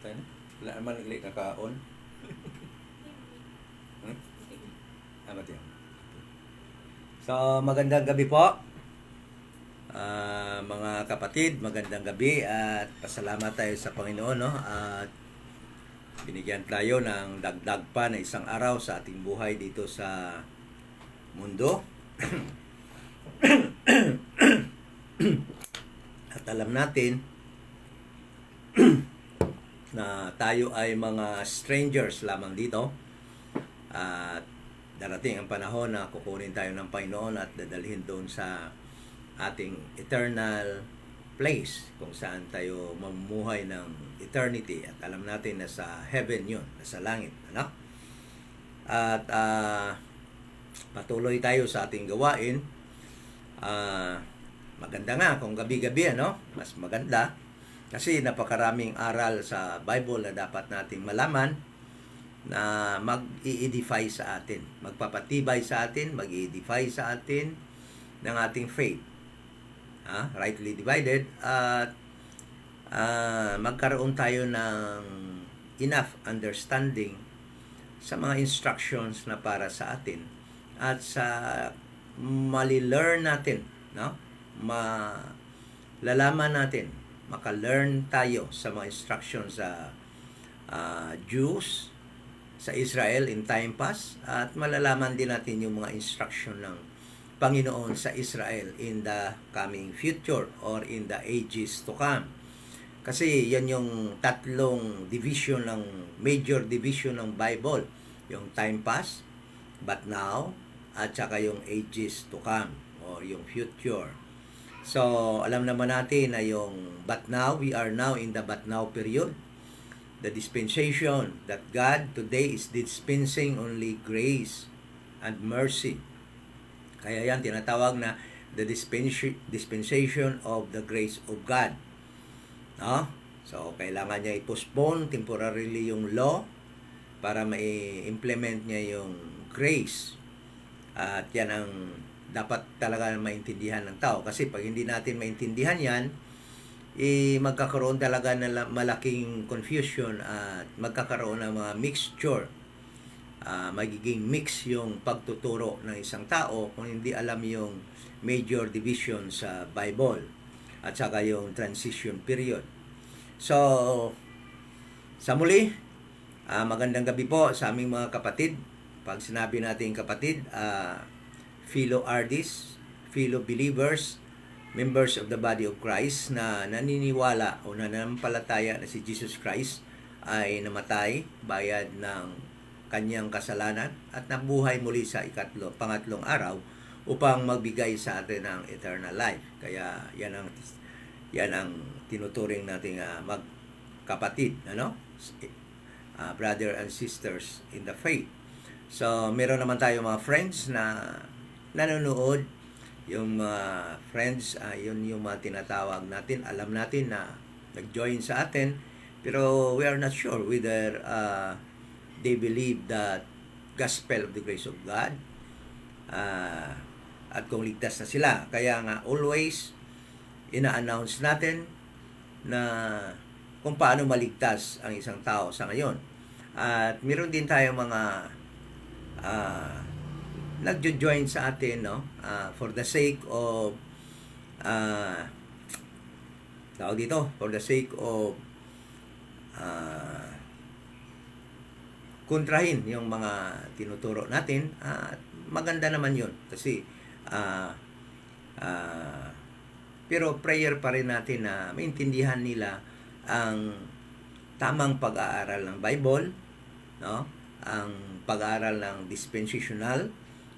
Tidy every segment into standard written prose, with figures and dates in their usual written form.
Tayo na. Wala naman ilik naka-on. Hmm? Amat yan. So, magandang gabi po. Mga kapatid, magandang gabi at pasalamat tayo sa Panginoon, no? At binigyan tayo ng dagdag pa na isang araw sa ating buhay dito sa mundo. At alam natin na tayo ay mga strangers lamang dito. At darating ang panahon na kukunin tayo ng Panginoon at dadalhin doon sa ating eternal place kung saan tayo mamumuhay ng eternity. At alam natin na sa heaven yun, nasa langit. Ano? At patuloy tayo sa ating gawain. Maganda nga kung gabi-gabi, ano? Mas maganda. Kasi napakaraming aral sa Bible na dapat nating malaman na mag-i-edify sa atin. Magpapatibay sa atin, mag-i-edify sa atin ng ating faith. Rightly divided. At magkaroon tayo ng enough understanding sa mga instructions na para sa atin. At sa mali-learn natin, no? Malalaman natin, maka-learn tayo sa mga instructions sa Jews, sa Israel in time past, at malalaman din natin yung mga instruction ng Panginoon sa Israel in the coming future or in the ages to come. Kasi yan yung tatlong division ng major division ng Bible, yung time past, but now, at saka yung ages to come or yung future. So, alam naman natin na yung but now, we are now in the but now period. The dispensation that God today is dispensing only grace and mercy. Kaya yan tinatawag na the dispensation of the grace of God. No? So, kailangan niya i-postpone temporarily yung law para ma-implement niya yung grace. At yan ang dapat talaga maintindihan ng tao. Kasi pag hindi natin maintindihan yan, magkakaroon talaga ng malaking confusion at magkakaroon ng mga mixture. Magiging mix yung pagtuturo ng isang tao kung hindi alam yung major division sa Bible at saka yung transition period. So, sa muli, magandang gabi po sa aming mga kapatid. Pag sinabi natin kapatid, fellow artists, fellow believers, members of the body of Christ na naniniwala o nananampalataya na si Jesus Christ ay namatay, bayad ng kanyang kasalanan at nabuhay muli sa pangatlong araw upang magbigay sa atin ng eternal life. Kaya yan ang tinuturing nating magkapatid, ano? Brother and sisters in the faith. So, meron naman tayo mga friends na nanonood. Yung friends, yun yung mga tinatawag natin. Alam natin na nag-join sa atin, pero we are not sure whether they believe that gospel of the grace of God at kung ligtas na sila. Kaya nga always ina-announce natin na kung paano maligtas ang isang tao sa ngayon. At meron din tayo mga nagjo-join sa atin, no? For the sake of for the sake of kontrahin yung mga tinuturo natin. Maganda naman yun kasi pero prayer pa rin natin na maintindihan nila ang tamang pag-aaral ng Bible, no? Ang pag-aaral ng dispensational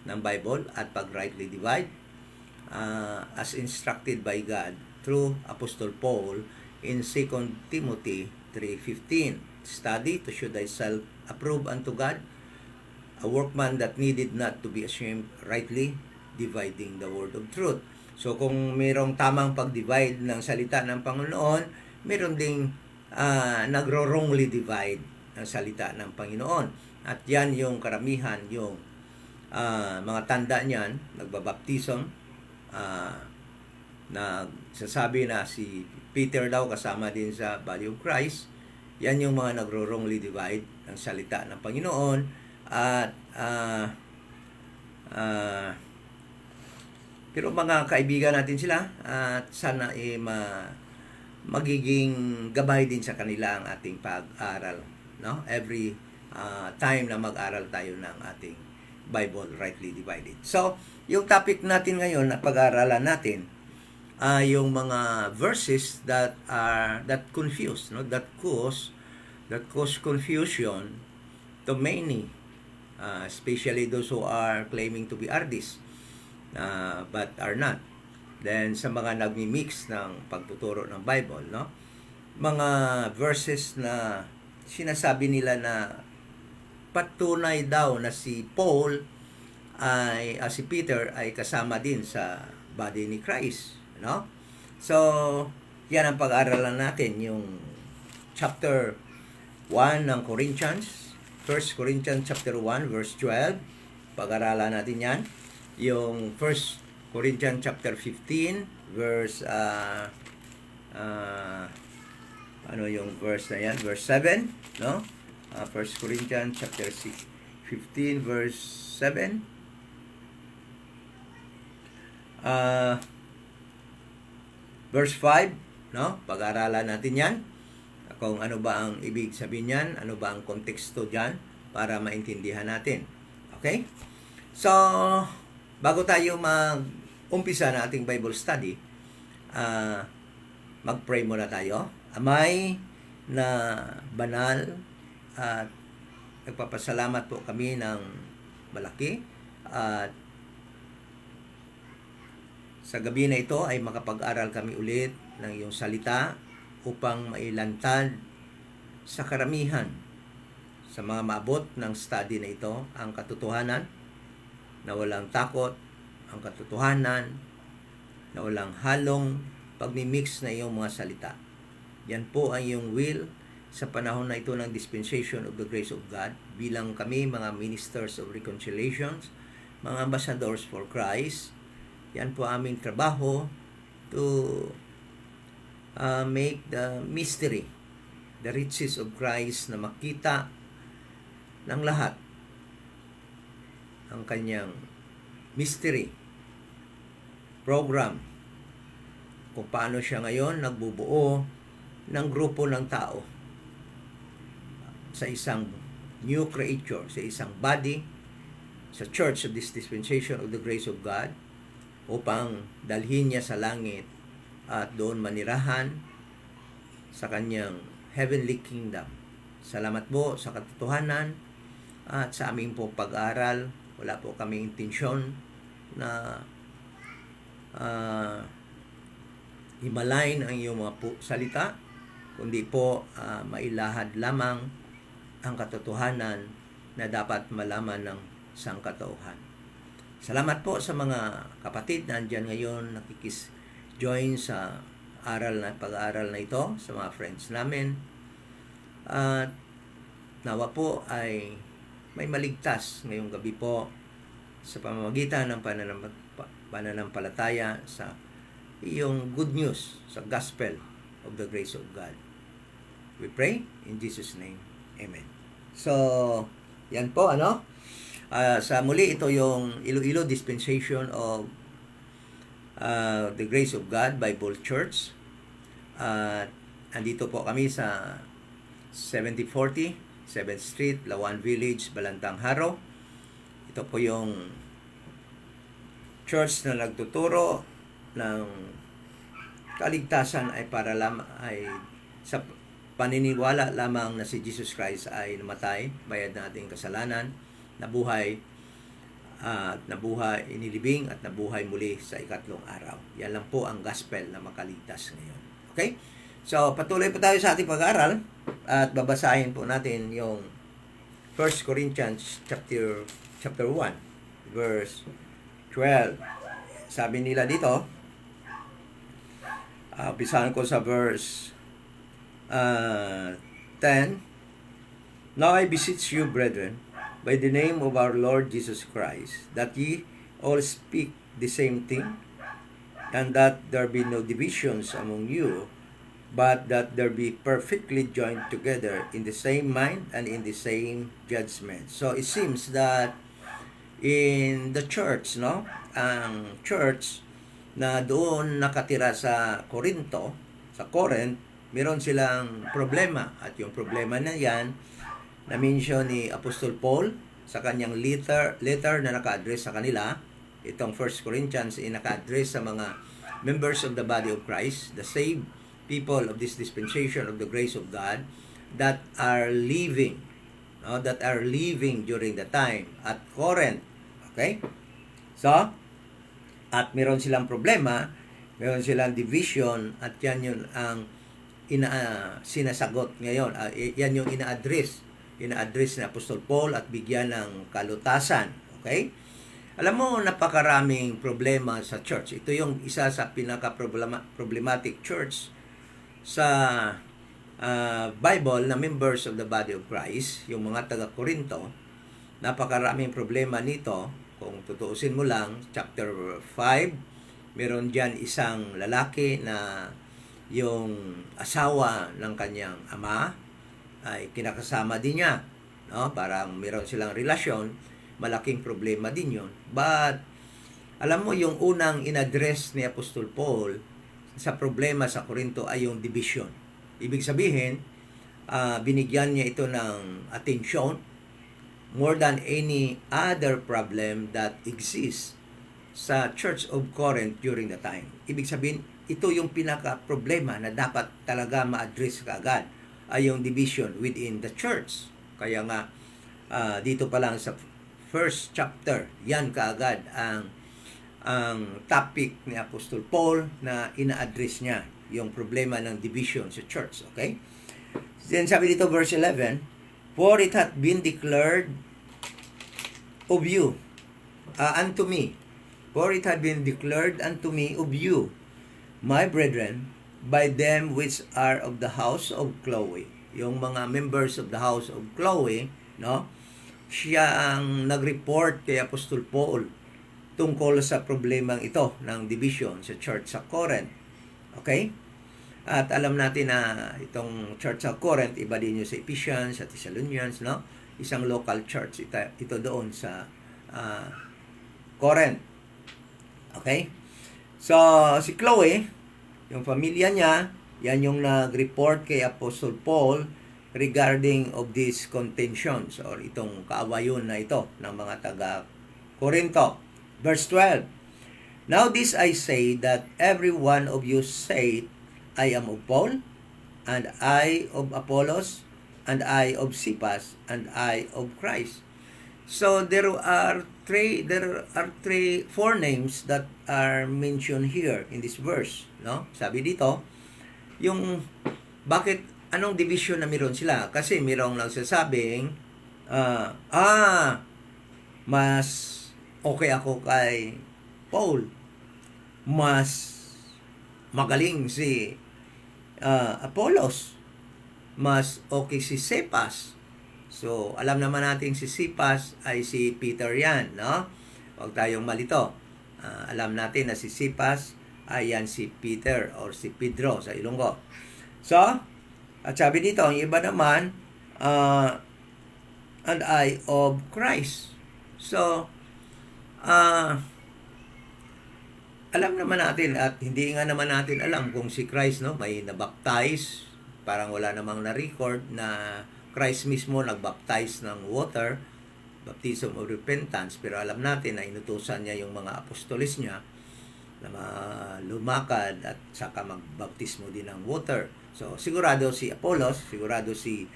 ng Bible at pag-rightly divide as instructed by God through Apostle Paul in 2 Timothy 3:15. Study to show thyself approved unto God, a workman that needed not to be ashamed, rightly dividing the word of truth. So kung mayroong tamang pag-divide ng salita ng Panginoon, mayroon ding nagro-wrongly divide ng salita ng Panginoon. At yan yung karamihan, yung mga tanda niyan, nagbabaptism, nagsasabi na si Peter daw kasama din sa body of Christ, Yan yung mga nagro-wrongly divide ng salita ng Panginoon at pero mga kaibigan natin sila at sana magiging gabay din sa kanila ang ating pag-aral, no? Every time na mag-aral tayo ng ating Bible rightly divided. So, yung topic natin ngayon na pag-aaralan natin yung mga verses that confuse, no? That cause confusion to many, especially those who are claiming to be RDs, but are not. Then sa mga nagmi-mix ng pagtuturo ng Bible, no? Mga verses na sinasabi nila na patunay daw na si Paul si Peter ay kasama din sa body ni Christ, no? So, yan ang pag-aaralan natin, yung chapter 1 ng Corinthians, 1 Corinthians chapter 1 verse 12. Pag-aaralan natin yan. Yung 1 Corinthians chapter 15 verse ano yung verse na yan? Verse 7, no? 1 Corinthians chapter 15 verse 7. Verse 5, no? Pag-aaralan natin yan. Kung ano ba ang ibig sabihin niyan, ano ba ang konteksto diyan para maintindihan natin. Okay? So, bago tayo mag-umpisa na ating Bible study, mag-pray muna tayo. Amay na banal at nagpapasalamat po kami ng malaki at sa gabi na ito ay makapag-aral kami ulit ng iyong salita upang mailantad sa karamihan sa mga maabot ng study na ito ang katotohanan na walang takot, ang katotohanan na walang halong pagmimix na iyong mga salita. Yan po ang iyong will sa panahon na ito ng dispensation of the grace of God bilang kami mga ministers of reconciliations, mga ambassadors for Christ. Yan po aming trabaho to make the mystery, the riches of Christ na makita ng lahat ang kanyang mystery program, kung paano siya ngayon nagbubuo ng grupo ng tao sa isang new creature, sa isang body, sa church of this dispensation of the grace of God, upang dalhin niya sa langit at doon manirahan sa kanyang heavenly kingdom. Salamat po sa katotohanan at sa aming po pag-aaral. Wala po kaming intensyon na himalayin ang iyong mga salita, kundi po mailahad lamang ang katotohanan na dapat malaman ng sangkatauhan. Salamat po sa mga kapatid na andyan ngayon nakikis-join sa pag-aaral na ito, sa mga friends namin. At nawa po ay may maligtas ngayong gabi po sa pamamagitan ng pananampalataya sa iyong good news, sa gospel of the grace of God. We pray in Jesus' name. Amen. So, yan po, sa muli, ito yung Iloilo Dispensation of the Grace of God Bible Church. Andito po kami sa 7040 7th Street, Lawan Village, Balantang Haro. Ito po yung church na nagtuturo ng kaligtasan ay para sa paniniwala lamang na si Jesus Christ ay namatay, bayad ng ating kasalanan, nabuhay, inilibing at nabuhay muli sa ikatlong araw. Yan lang po ang gospel na makaligtas ngayon. Okay? So, patuloy po tayo sa ating pag-aaral at babasahin po natin yung 1 Corinthians chapter 1 verse 12. Sabi nila dito, umpisahan ko sa verse 10. Now I beseech you, brethren, by the name of our Lord Jesus Christ, that ye all speak the same thing, and that there be no divisions among you, but that there be perfectly joined together in the same mind and in the same judgment. So it seems that in the church, no, ang church na doon nakatira sa Corinto, sa Corinth, meron silang problema, at yung problema na yan na-mention ni Apostol Paul sa kanyang letter na naka-address sa kanila. Itong 1 Corinthians ay naka-address sa mga members of the body of Christ, the saved people of this dispensation of the grace of God that are living, no, that are living during the time at Corinth. Okay? So, at meron silang problema, meron silang division, at yan yun ang sinasagot ngayon. Yan yung ina-address ni Apostol Paul at bigyan ng kalutasan. Okay? Alam mo, napakaraming problema sa church. Ito yung isa sa pinaka-problematic church sa Bible na members of the body of Christ, yung mga taga-Korinto. Napakaraming problema nito. Kung tutuusin mo lang, chapter 5, meron dyan isang lalaki na yung asawa ng kanyang ama ay kinakasama din niya. No? Parang meron silang relasyon, malaking problema din yun. But, alam mo, yung unang in-address ni Apostol Paul sa problema sa Corinto ay yung division. Ibig sabihin, binigyan niya ito ng atensyon more than any other problem that exists sa Church of Corinth during the time. Ibig sabihin, ito yung pinaka-problema na dapat talaga ma-address kaagad, ay yung division within the church. Kaya nga, dito pa lang sa first chapter, yan kaagad ang topic ni Apostol Paul na ina-address niya, yung problema ng division sa church. Okay? Then sabi dito verse 11, "For it hath been declared of you, unto me, for it hath been declared unto me of you, my brethren, by them which are of the house of Chloe." Yung mga members of the house of Chloe, no? Siya ang nag-report kay Apostol Paul tungkol sa problemang ito ng division sa church sa Corinth. Okay? At alam natin na itong church sa Corinth, iba din yung sa Ephesians, sa Thessalonians, no? Isang local church ito doon sa Corinth. Okay? So, si Chloe, yung pamilya niya, yan yung nag-report kay Apostle Paul regarding of these contentions or itong kaawayon na ito ng mga taga-Corinto. Verse 12, "Now this I say, that every one of you say, I am of Paul, and I of Apollos, and I of Cephas, and I of Christ." So there are four names that are mentioned here in this verse, no? Sabi dito, yung bakit anong division na meron sila? Kasi merong nagsasabing mas okay ako kay Paul. Mas magaling si Apollos. Mas okay si Cephas. So, alam naman natin si Cephas ay si Peter yan, no? Huwag tayong malito. Alam natin na si Cephas ay yan si Peter or si Pedro sa Ilonggo. So, at sabi dito, ang iba naman, and I of Christ. So, alam naman natin at hindi nga naman natin alam kung si Christ, no, may nabaptize, parang wala namang na-record na Christ mismo nagbaptize ng water, baptism of repentance, pero alam natin na inutusan niya yung mga apostolis niya na lumakad at saka magbaptismo din ng water. So, sigurado si Apollos, sigurado si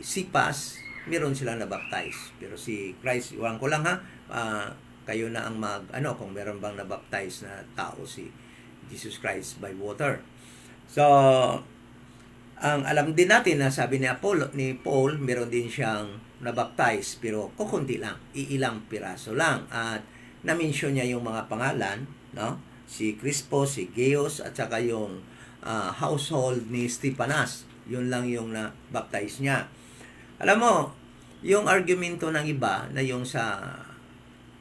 Cephas, meron silang nabaptize. Pero si Christ, iwan ko lang ha, kayo na ang kung meron bang nabaptize na tao si Jesus Christ by water. So, ang alam din natin na sabi ni Paul, meron din siyang nabaptize, pero kukunti lang, iilang piraso lang. At na-mention niya yung mga pangalan, no? Si Crispo, si Gaius, at saka yung household ni Stephanas. Yun lang yung na-baptize niya. Alam mo, yung argumento ng iba na yung sa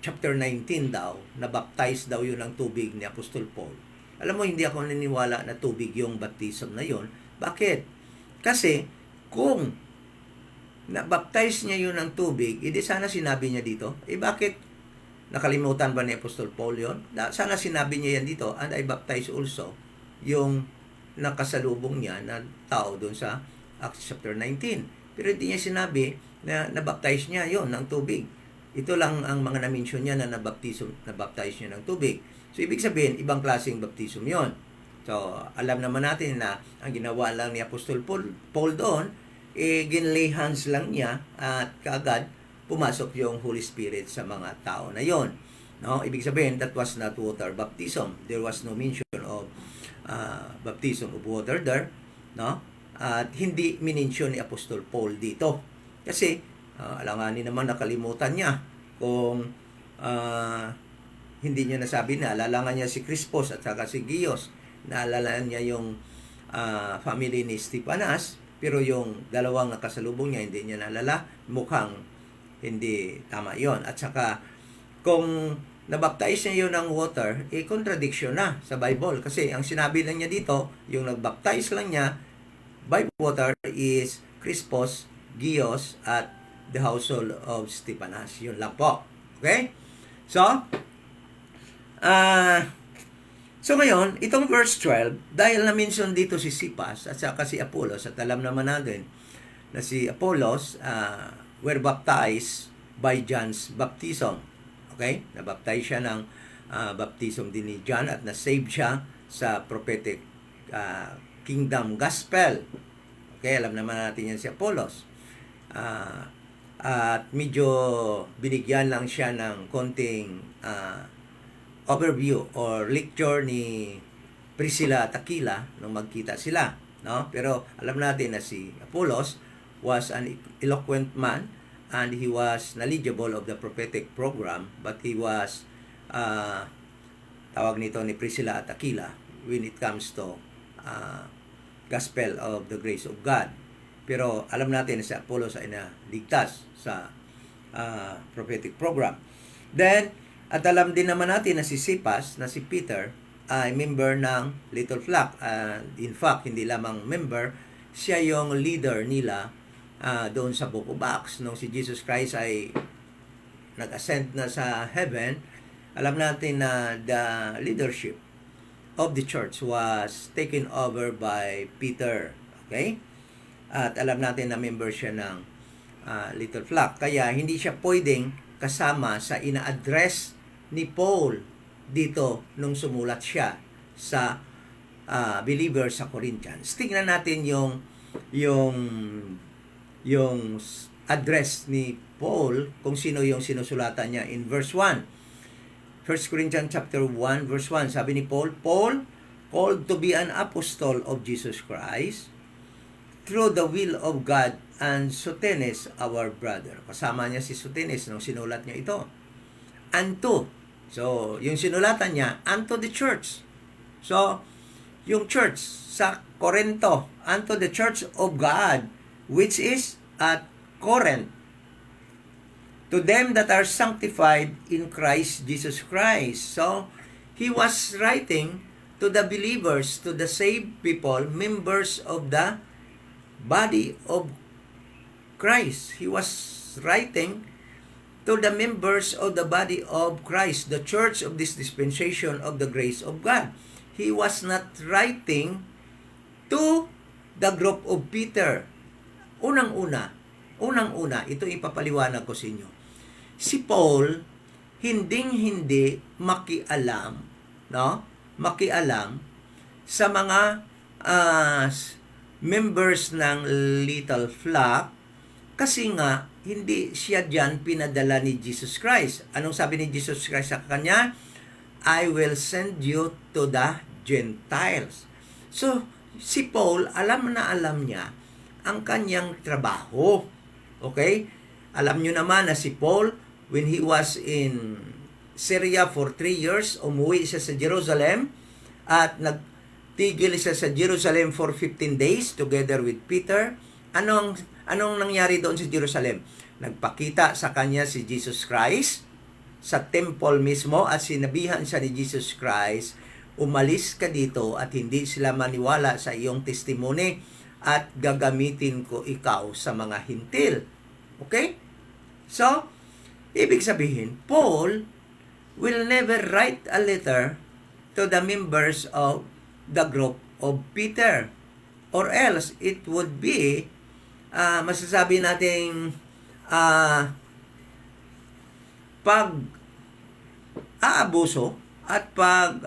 chapter 19 daw, na-baptize daw yun ng tubig ni Apostol Paul. Alam mo, hindi ako naniniwala na tubig yung baptism na yon. Bakit? Kasi kung na-baptize niya yun ng tubig, edi sana sinabi niya dito, bakit nakalimutan ba ni Apostol Paul yun? Sana sinabi niya yan dito, and I baptize also yung nakasalubong niya na tao doon sa Acts chapter 19. Pero hindi niya sinabi na nabaptize niya yon ng tubig. Ito lang ang mga na-mention niya na nabaptize niya ng tubig. So, ibig sabihin, ibang klaseng baptism yon. So, alam naman natin na ang ginawa lang ni Apostol Paul doon, ginlay hands lang niya at kaagad pumasok yung Holy Spirit sa mga tao na yon. No? Ibig sabihin, that was not water baptism. There was no mention of baptism of water there. No? At hindi minensyon ni Apostol Paul dito. Kasi, alanganin naman nakalimutan niya kung hindi niya nasabi na alala niya si Crispus at saka si Gios. Naalala niya yung family ni Stepanas, pero yung dalawang nakasalubong niya hindi niya naalala. Mukhang hindi tama yon. At saka kung nabaptize niya yun ng water, contradiction na sa Bible. Kasi ang sinabi lang niya dito, yung nagbaptize lang niya by water is Crispus, Gios, at the household of Stepanas. Yun lang po. Okay? So ngayon, itong verse 12, dahil na-mention dito si Sipas at saka si Apollos, at alam naman natin na si Apollos were baptized by John's baptism. Okay? Nabaptize siya ng baptism din ni John at na-save siya sa prophetic kingdom gospel. Okay? Alam naman natin yan si Apollos. At medyo binigyan lang siya ng konting overview or lecture ni Priscilla at Aquila nung magkita sila, no? Pero alam natin na si Apollos was an eloquent man and he was knowledgeable of the prophetic program, but he was tawag nito ni Priscilla at Aquila when it comes to gospel of the grace of God. Pero alam natin na si Apollos ay naligtas sa prophetic program. Then, at alam din naman natin na si Sipas, na si Peter, ay member ng Little Flock. In fact, hindi lamang member, siya yung leader nila doon sa Book of Acts. Nung si Jesus Christ ay nag-ascend na sa heaven, alam natin na the leadership of the church was taken over by Peter. Okay? At alam natin na member siya ng Little Flock. Kaya hindi siya pwedeng kasama sa ina-address ni Paul dito nung sumulat siya sa believers sa Corinthians. Tingnan natin yung address ni Paul kung sino yung sinusulatan niya in verse 1. 1 Corinthians chapter 1 verse 1, sabi ni Paul, called to be an apostle of Jesus Christ through the will of God, and Sostenes our brother. Kasama niya si Sostenes nung sinulat niya ito. Unto. So, yung sinulatan niya, unto the church. So, yung church sa Corinto, unto the church of God, which is at Corinth, to them that are sanctified in Christ Jesus Christ. So, he was writing to the believers, to the saved people, members of the body of Christ. He was writing to the members of the body of Christ, the church of this dispensation of the grace of God. He was not writing to the group of Peter. Unang-una, ito ipapaliwanag ko sa inyo. Si Paul, hinding-hindi makialam, no? Makialam sa mga members ng Little Flock, kasi nga, hindi siya diyan pinadala ni Jesus Christ. Anong sabi ni Jesus Christ sa kanya? I will send you to the Gentiles. So, si Paul, alam niya ang kanyang trabaho. Okay? Alam nyo naman na si Paul, when he was in Syria for 3 years, umuwi siya sa Jerusalem at nagtigil siya sa Jerusalem for 15 days together with Peter. Anong nangyari doon sa Jerusalem? Nagpakita sa kanya si Jesus Christ sa temple mismo at sinabihan siya ni Jesus Christ, umalis ka dito at hindi sila maniwala sa iyong testimony at gagamitin ko ikaw sa mga hintil. Okay? So, ibig sabihin, Paul will never write a letter to the members of the group of Peter, or else it would be masasabi nating pag aabuso at pag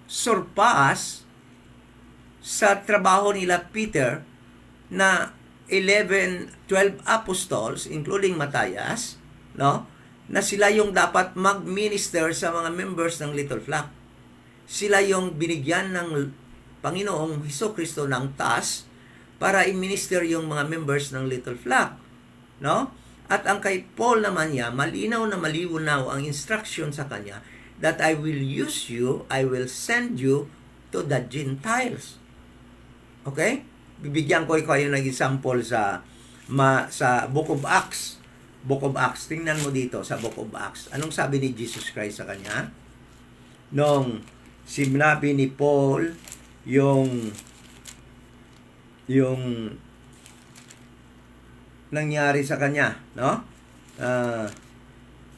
surpass sa trabaho nila Peter na 12 apostles, including Matthias, no? Na sila yung dapat mag-minister sa mga members ng Little Flock. Sila yung binigyan ng Panginoong Hesukristo ng task para i-minister yung mga members ng Little Flock, no? At ang kay Paul naman niya, malinaw na malinaw ang instruction sa kanya that I will use you, I will send you to the Gentiles. Okay? Bibigyan ko kayo ng example sa Book of Acts. Book of Acts. Tingnan mo dito sa Book of Acts. Anong sabi ni Jesus Christ sa kanya? Nung sinabi ni Paul yung nangyari sa kanya, no?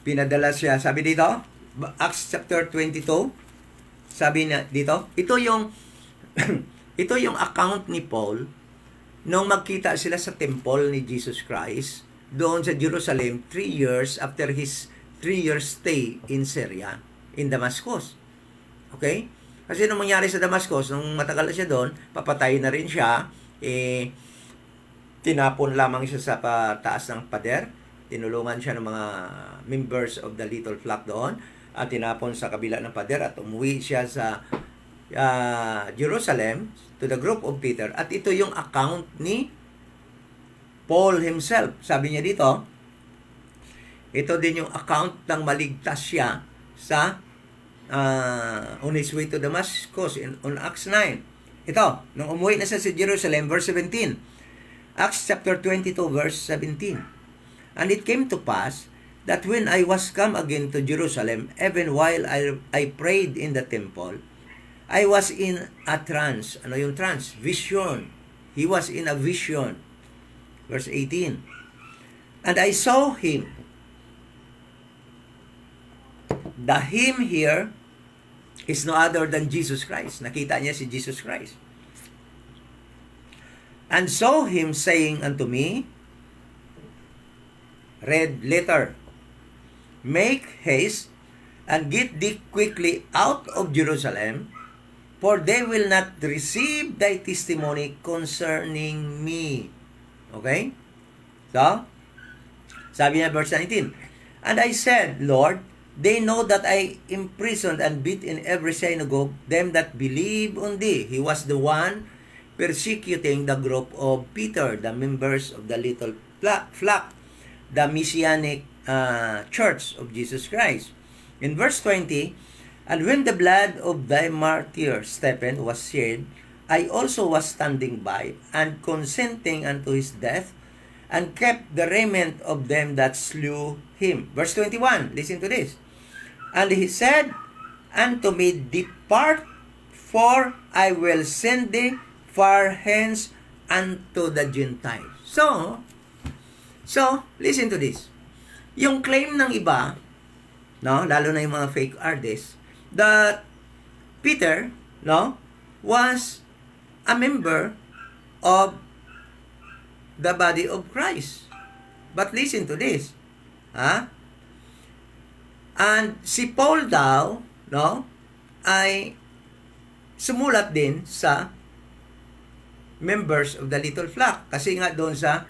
Pinadala siya, sabi dito, Acts chapter 22, sabi na dito, ito yung ito yung account ni Paul nung magkita sila sa temple ni Jesus Christ doon sa Jerusalem 3 years after his 3 years stay in Syria, in Damascus. Okay? Kasi nung mangyari sa Damascus, nung matagal na siya doon, papatay na rin siya, tinapon lamang siya sa taas ng pader, tinulungan siya ng mga members of the Little Flock doon, at tinapon sa kabila ng pader at umuwi siya sa Jerusalem to the group of Peter. At ito yung account ni Paul himself. Sabi niya dito, ito din yung account ng maligtas siya sa on his way to Damascus on Acts 9. Ito, nung umuwi na siya sa Jerusalem, verse 17. Acts chapter 22, verse 17. And it came to pass that when I was come again to Jerusalem, even while I prayed in the temple, I was in a trance. Ano yung trance? Vision. He was in a vision. Verse 18. And I saw him. The him here is no other than Jesus Christ. Nakita niya si Jesus Christ. And saw him saying unto me, red letter, make haste and get thee quickly out of Jerusalem, for they will not receive thy testimony concerning me. Okay? So, sabi niya verse 19, and I said, Lord, they know that I imprisoned and beat in every synagogue them that believe on thee. He was the one persecuting the group of Peter, the members of the Little Flock, the Messianic Church of Jesus Christ. In verse 20, and when the blood of thy martyr Stephen was shed, I also was standing by, and consenting unto his death, and kept the remnant of them that slew him. Verse 21, listen to this. And he said unto me, depart, for I will send thee far hence unto the Gentiles. So, listen to this. Yung claim ng iba, no, lalo na yung mga fake artists, that Peter, no, was a member of the body of Christ. But listen to this. And si Paul daw, no, ay sumulat din sa members of the Little Flock. Kasi nga doon sa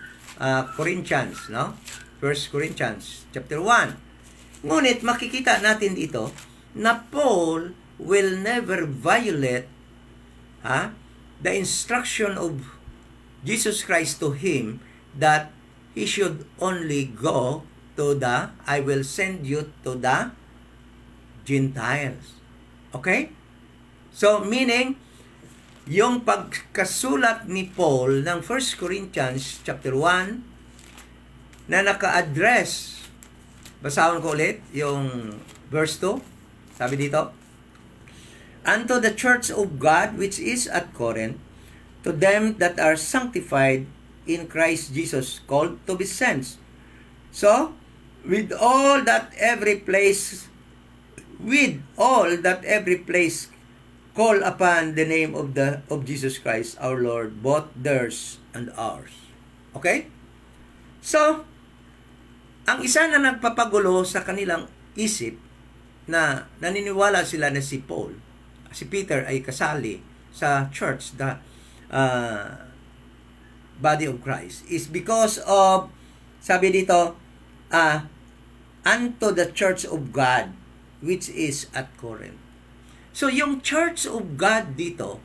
Corinthians, no? 1 Corinthians chapter 1. Ngunit makikita natin dito na Paul will never violate the instruction of Jesus Christ to him that he should only go to I will send you to the Gentiles. Okay? So, meaning, yung pagkasulat ni Paul ng 1 Corinthians chapter 1 na naka-address, basahin ko ulit yung verse 2, Sabi dito, unto the church of God which is at Corinth, to them that are sanctified in Christ Jesus, called to be saints. So, with all that every place call upon the name of Jesus Christ our Lord, both theirs and ours. Okay? So, ang isa na nagpapagulo sa kanilang isip na naniniwala sila na si Peter ay kasali sa church, the body of Christ, is because of, sabi dito, unto the church of God which is at Corinth. So, yung church of God dito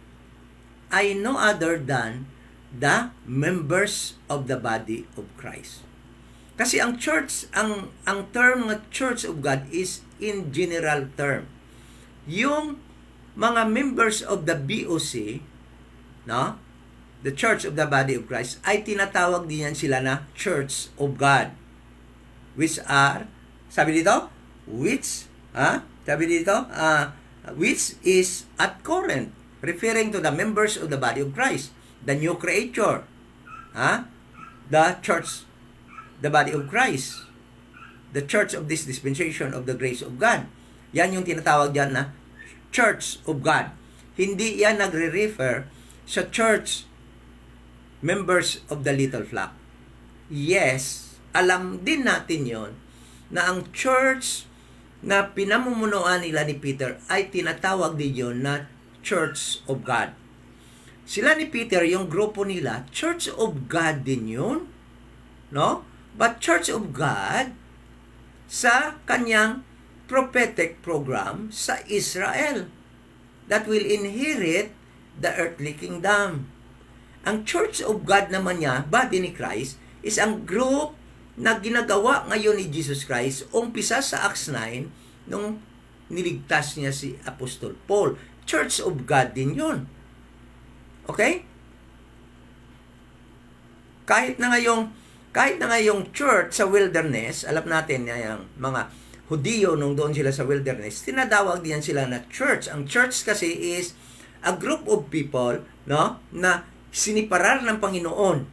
ay no other than the members of the body of Christ. Kasi ang church, ang term ng church of God is in general term. Yung mga members of the BOC, no? The church of the body of Christ, ay tinatawag din yan sila na church of God. Which are, sabi dito, which is at Corinth, referring to the members of the body of Christ, the new creature, the church, the body of Christ, the church of this dispensation of the grace of God. Yan yung tinatawag dyan na church of God. Hindi yan nagre-refer sa church members of the little flock. Yes, alam din natin yon na ang church na pinamumunuan nila ni Peter ay tinatawag din yon na Church of God. Sila ni Peter, yung grupo nila, Church of God din yun, no? But Church of God sa kanyang prophetic program sa Israel that will inherit the earthly kingdom. Ang Church of God naman niya, body ni Christ, is ang group na ginagawa ngayon ni Jesus Christ, umpisa sa Acts 9, nung niligtas niya si Apostol Paul. Church of God din yun. Okay? Kahit na ngayong church sa wilderness, alam natin na yung mga Hudiyo nung doon sila sa wilderness, tinatawag din sila na church. Ang church kasi is a group of people, no, na siniparar ng Panginoon.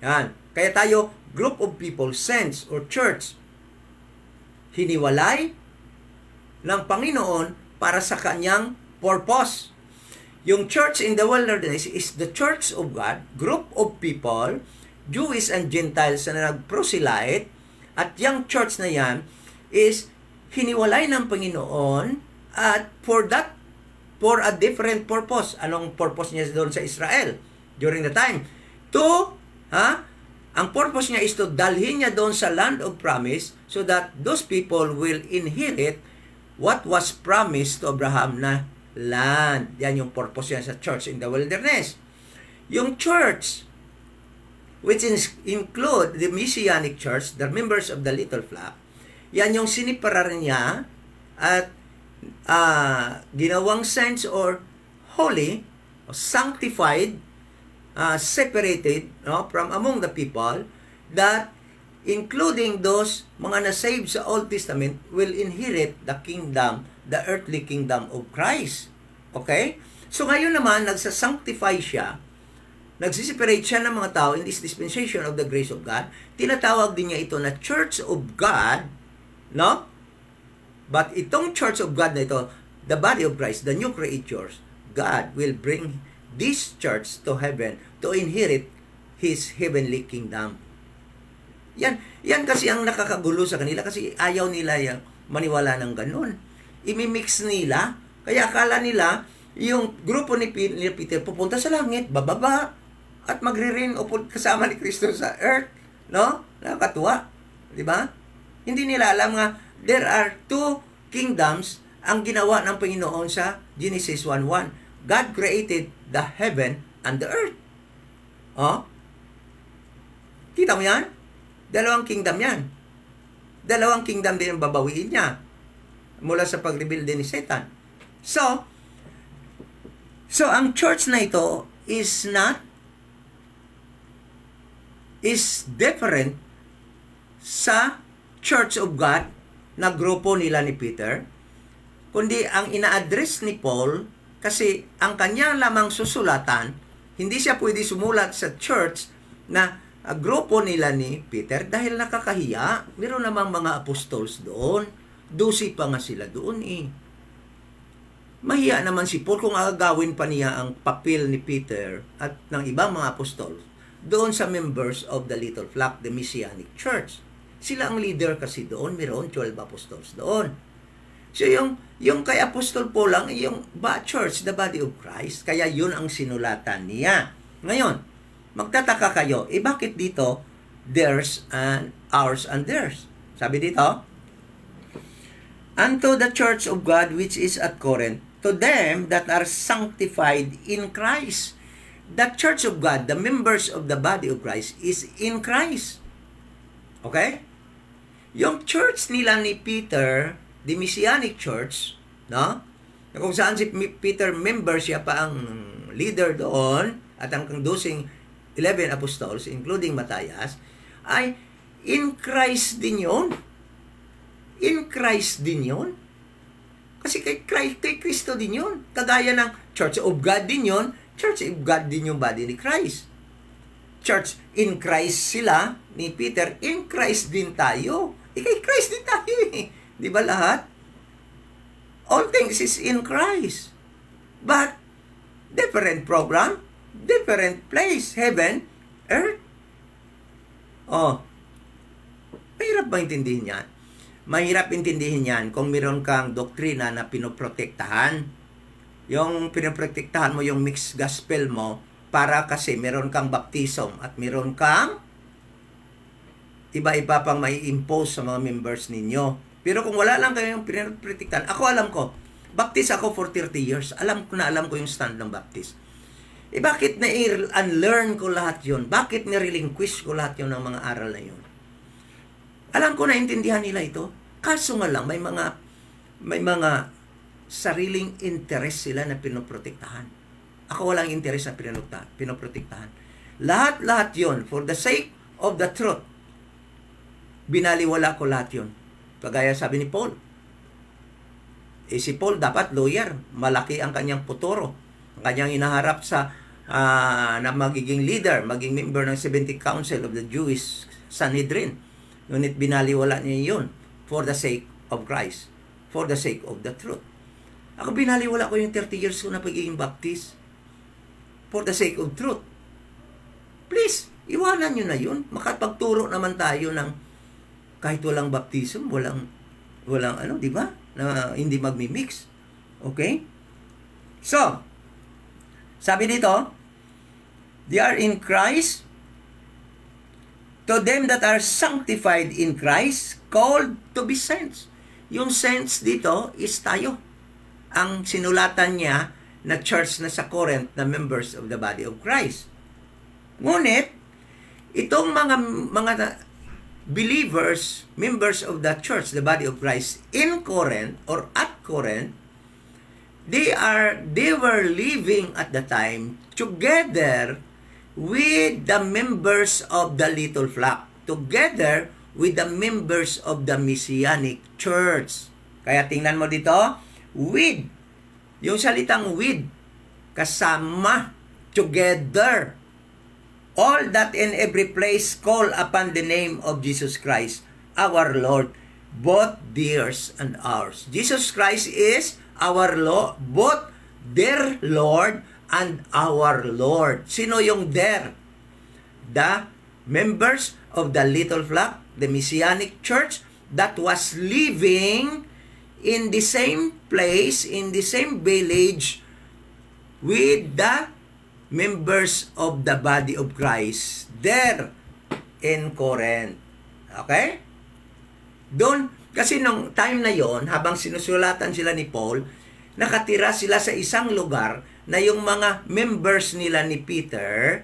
Yan. Kaya tayo, group of people, saints or church, hiniwalay ng Panginoon para sa kanyang purpose. Yung church in the wilderness is the church of God, group of people, Jewish and Gentiles na nag-proselyte, at yung church na yan is hiniwalay ng Panginoon at for a different purpose. Anong purpose niya doon sa Israel during the time? Ang purpose niya is to dalhin niya doon sa land of promise so that those people will inherit what was promised to Abraham na land. Yan yung purpose niya sa church in the wilderness. Yung church, which include the Messianic church, the members of the little flock, yan yung siniparar niya at ginawang saints or holy, or sanctified, separated, no, from among the people, that including those mga na-saved sa Old Testament will inherit the kingdom, the earthly kingdom of Christ. Okay? So ngayon naman, nagsasanctify siya, nagsiseparate siya ng mga tao in this dispensation of the grace of God. Tinatawag din niya ito na Church of God, no? But itong Church of God na ito, the body of Christ, the new creatures, God will bring this church to heaven to inherit His heavenly kingdom. Yan kasi ang nakakagulo sa kanila kasi ayaw nila yung maniwala ng ganun. Imimix nila, kaya akala nila yung grupo ni Peter pupunta sa langit, bababa, at magre-reign kasama ni Kristo sa earth, no? Nakakatuwa, di ba? Hindi nila alam nga, there are two kingdoms ang ginawa ng Panginoon sa Genesis 1:1. God created the heaven and the earth. Oh? Kita mo yan? Dalawang kingdom yan. Dalawang kingdom din ang babawiin niya mula sa pag-rebuild din ni Satan. So ang church na ito is different sa Church of God na grupo nila ni Peter, kundi ang ina-address ni Paul, kasi ang kanya lamang susulatan, hindi siya pwede sumulat sa church na grupo nila ni Peter dahil nakakahiya. Meron namang mga apostles doon. 12 pa nga sila doon eh. Mahiya naman si Paul kung agawin pa niya ang papel ni Peter at ng ibang mga apostles doon sa members of the Little Flock, the Messianic Church. Sila ang leader kasi doon, mayroon 12 apostles doon. So yung kay Apostol Paul lang, yung church, the body of Christ, kaya yun ang sinulatan niya. Ngayon, magtataka kayo, bakit dito, theirs and ours and theirs? Sabi dito, unto the church of God which is at Corinth, to them that are sanctified in Christ. The church of God, the members of the body of Christ, is in Christ. Okay? Yung church nila ni Peter, the Messianic Church, no? Kung saan si Peter member, siya pa ang leader doon, at ang 11 apostles, including Matthias, ay in Christ din yun. In Christ din yun. Kasi kay Kristo din yun. Kagaya ng Church of God din yun. Church of God din yung body ni Christ. Church in Christ sila, ni Peter, in Christ din tayo. Kay Christ din tayo eh. Di ba lahat? All things is in Christ. But, different program, different place, heaven, earth. Oh, mahirap ba intindihin yan? Mahirap intindihin yan kung meron kang doktrina na pinoprotektahan. Yung pinoprotektahan mo yung mixed gospel mo para kasi meron kang baptism at meron kang iba-iba pang mai-impose sa mga members ninyo. Pero kung wala lang kayong pinoprotektahan, ako alam ko, baptist ako for 30 years. Alam ko yung stand ng baptist. Bakit na-unlearn ko lahat yun? Bakit na-relinquish ko lahat yun ng mga aral na yun? Alam ko na intindihan nila ito. Kaso nga lang, may mga sariling interest sila na pinoprotektahan. Ako walang interest na pinoprotektahan. Lahat yon for the sake of the truth. Binaliwala ko lahat yon. Kagaya sabi ni Paul. Si Paul dapat lawyer. Malaki ang kanyang puturo. Ang kanyang inaharap sa na magiging leader, maging member ng 70 Council of the Jewish Sanhedrin. Ngunit binaliwala niya yun for the sake of Christ, for the sake of the truth. Ako binaliwala ko yung 30 years ko na pagiging baptist for the sake of truth. Please, iwanan nyo na yun. Makapagturo naman tayo ng kahit walang baptism, walang di ba? Na hindi magmi-mix. Okay? So, sabi dito, they are in Christ. To them that are sanctified in Christ, called to be saints. Yung saints dito is tayo. Ang sinulatan niya na church na sa Corinth na members of the body of Christ. Ngunit, itong mga believers, members of the church, the body of Christ in Corinth or at Corinth, they were living at the time together with the members of the Little Flock, together with the members of the Messianic Church. Kaya tingnan mo dito, with, yung salitang with, kasama, together, all that in every place call upon the name of Jesus Christ, our Lord, both theirs and ours. Jesus Christ is our Lord, both their Lord and our Lord. Sino yung there? The members of the Little Flock, the Messianic Church, that was living in the same place, in the same village, with the members of the body of Christ there in Corinth. Okay? Doon, kasi nung time na yon, habang sinusulatan sila ni Paul, nakatira sila sa isang lugar na yung mga members nila ni Peter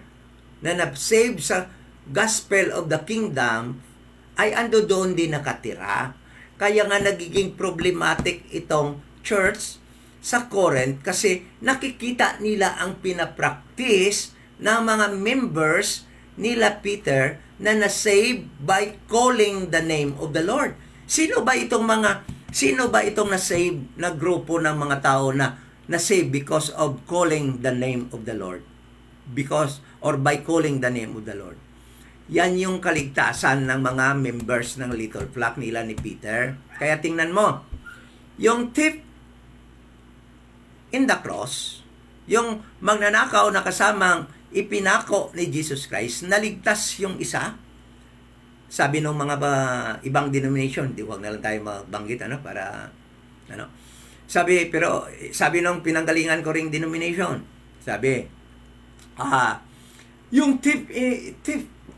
na na-save sa gospel of the kingdom ay ando doon din nakatira. Kaya nga nagiging problematic itong church sa Corinth kasi nakikita nila ang pinapractice ng mga members nila Peter na na-save by calling the name of the Lord. Sino ba itong mga Sino ba itong na-save na grupo ng mga tao na na-save because of calling the name of the Lord? Because, or by calling the name of the Lord. Yan yung kaligtasan ng mga members ng Little Flock nila ni Peter. Kaya tingnan mo, yung thief in the cross, yung magnanakaw na kasamang ipinako ni Jesus Christ, naligtas yung isa. Sabi ng mga ibang denomination, huwag na lang tayo magbanggit, para, sabi nung pinanggalingan ko ring denomination, sabi, yung thief,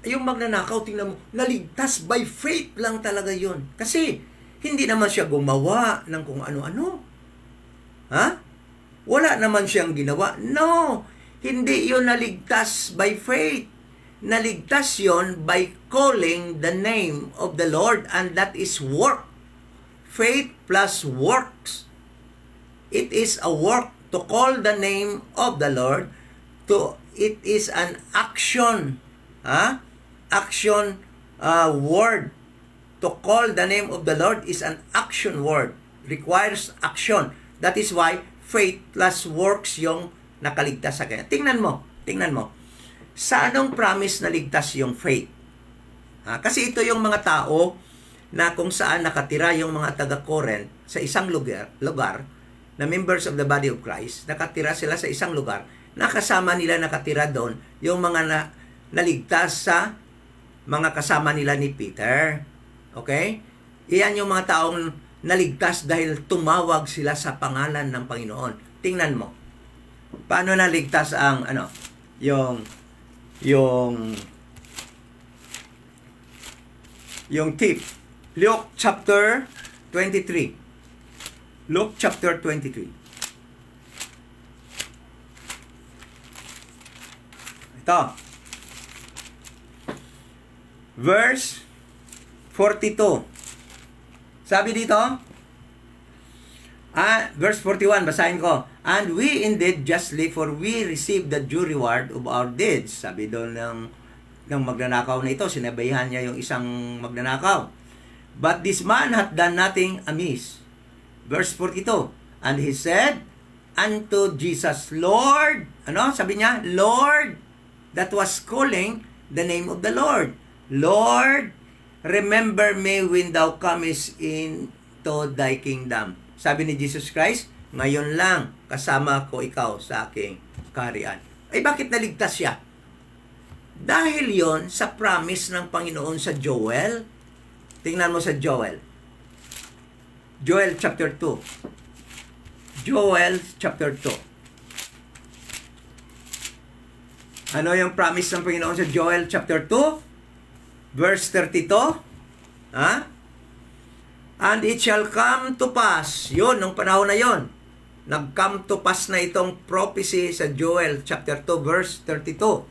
yung magnanakaw, tingnan mo, naligtas by faith lang talaga yun. Kasi, hindi naman siya gumawa ng kung ano-ano. Wala naman siyang ginawa. No, hindi yun naligtas by faith. Naligtas yun by calling the name of the Lord, and that is work. Faith plus works. It is a work to call the name of the Lord. It is an action. Action word. To call the name of the Lord is an action word. Requires action. That is why faith plus works yung nakaligtas sa kanya. Tingnan mo. Sa anong promise na ligtas yung faith? Kasi ito yung mga tao na kung saan nakatira yung mga taga-Corinth sa isang lugar na members of the body of Christ, nakatira sila sa isang lugar, nakasama nila nakatira doon yung mga naligtas sa mga kasama nila ni Peter. Okay? Iyan yung mga taong naligtas dahil tumawag sila sa pangalan ng Panginoon. Tingnan mo. Paano naligtas ang yung thief. Luke chapter 23. Luke chapter 23. Ito. Verse 42. Sabi dito, verse 41, basahin ko. And we indeed justly, for we receive the due reward of our deeds. Sabi doon ng magnanakaw na ito, sinabayhan niya yung isang magnanakaw. But this man hath done nothing amiss. Verse 42, and he said unto Jesus, Lord, sabi niya, Lord, that was calling the name of the Lord. Lord, remember me when thou comest into thy kingdom. Sabi ni Jesus Christ, ngayon lang kasama ko ikaw sa aking kaharian. Ay bakit naligtas siya? Dahil yon sa promise ng Panginoon sa Joel. Tingnan mo sa Joel. Joel chapter 2. Joel chapter 2. Ano yung promise ng Panginoon sa Joel chapter 2? Verse 32. And it shall come to pass. Yun, nung panahon na yon, nag-come to pass na itong prophecy sa Joel chapter 2 verse 32.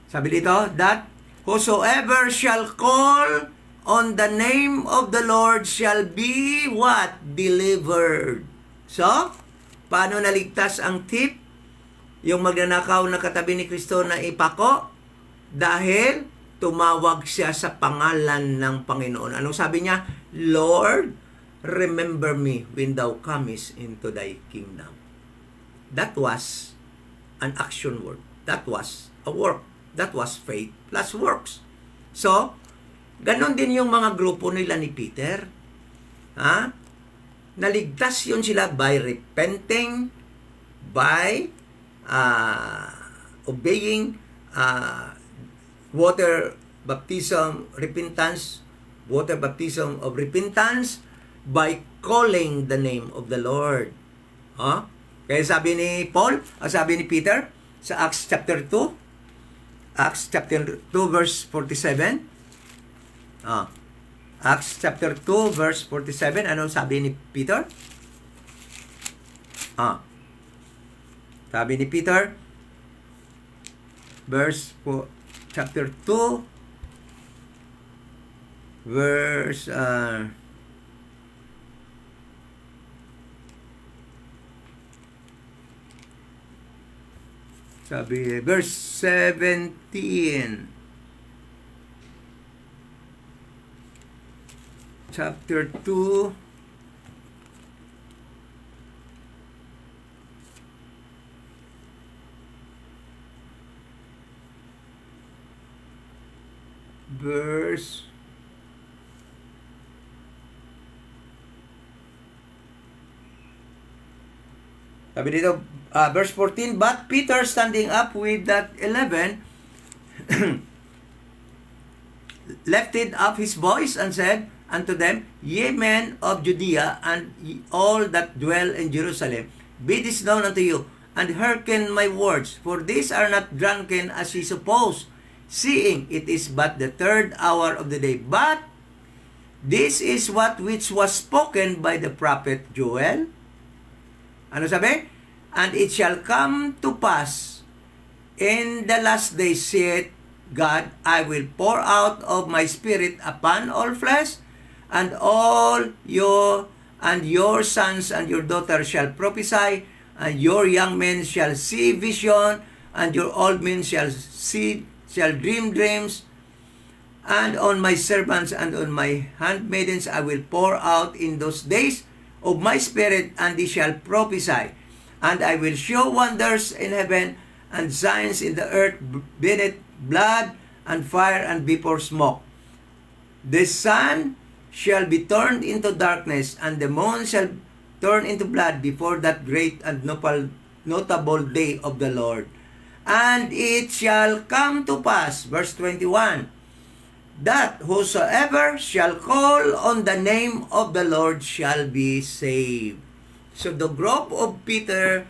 Sabi dito, that whosoever shall call on the name of the Lord shall be what? Delivered. So, paano naligtas ang thief? Yung magnanakaw na katabi ni Kristo na ipako? Dahil tumawag siya sa pangalan ng Panginoon. Anong sabi niya? Lord, remember me when thou comest into thy kingdom. That was an action word. That was a work. That was faith plus works. So, ganon din yung mga grupo nila ni Peter. Naligtas yun sila by repenting, by obeying water baptism of repentance by calling the name of the Lord. Kaya sabi ni Paul, sabi ni Peter sa Acts chapter 2 verse 47. Acts chapter 2 verse 47, ano sabi ni Peter? Sabi ni Peter, chapter 2 verse verse 17. chapter 2, verse sabi dito, verse 14, but Peter standing up with that 11 lifted up his voice and said unto them, Ye men of Judea, and all that dwell in Jerusalem, be this known unto you, and hearken my words, for these are not drunken as ye suppose, seeing it is but the 3rd hour of the day. But this is what which was spoken by the prophet Joel. Ano sabi? And it shall come to pass in the last days, saith God, I will pour out of my spirit upon all flesh, and all your sons and your daughters shall prophesy, and your young men shall see vision, and your old men shall dream dreams. And on my servants and on my handmaidens I will pour out in those days of my spirit, and they shall prophesy. And I will show wonders in heaven, and signs in the earth, beneath blood and fire and vapor smoke. The sun shall be turned into darkness, and the moon shall turn into blood before that great and notable day of the Lord. And it shall come to pass, verse 21, that whosoever shall call on the name of the Lord shall be saved. So the group of Peter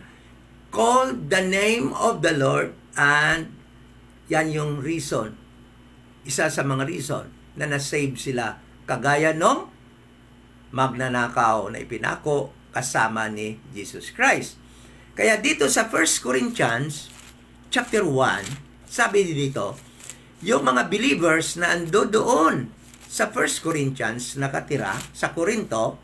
called the name of the Lord, and yan yung reason. Isa sa mga reason na nasave sila, kagaya nung magnanakaw na ipinako kasama ni Jesus Christ. Kaya dito sa 1 Corinthians chapter 1, sabi dito, yung mga believers na ando doon sa 1 Corinthians, nakatira sa Corinto,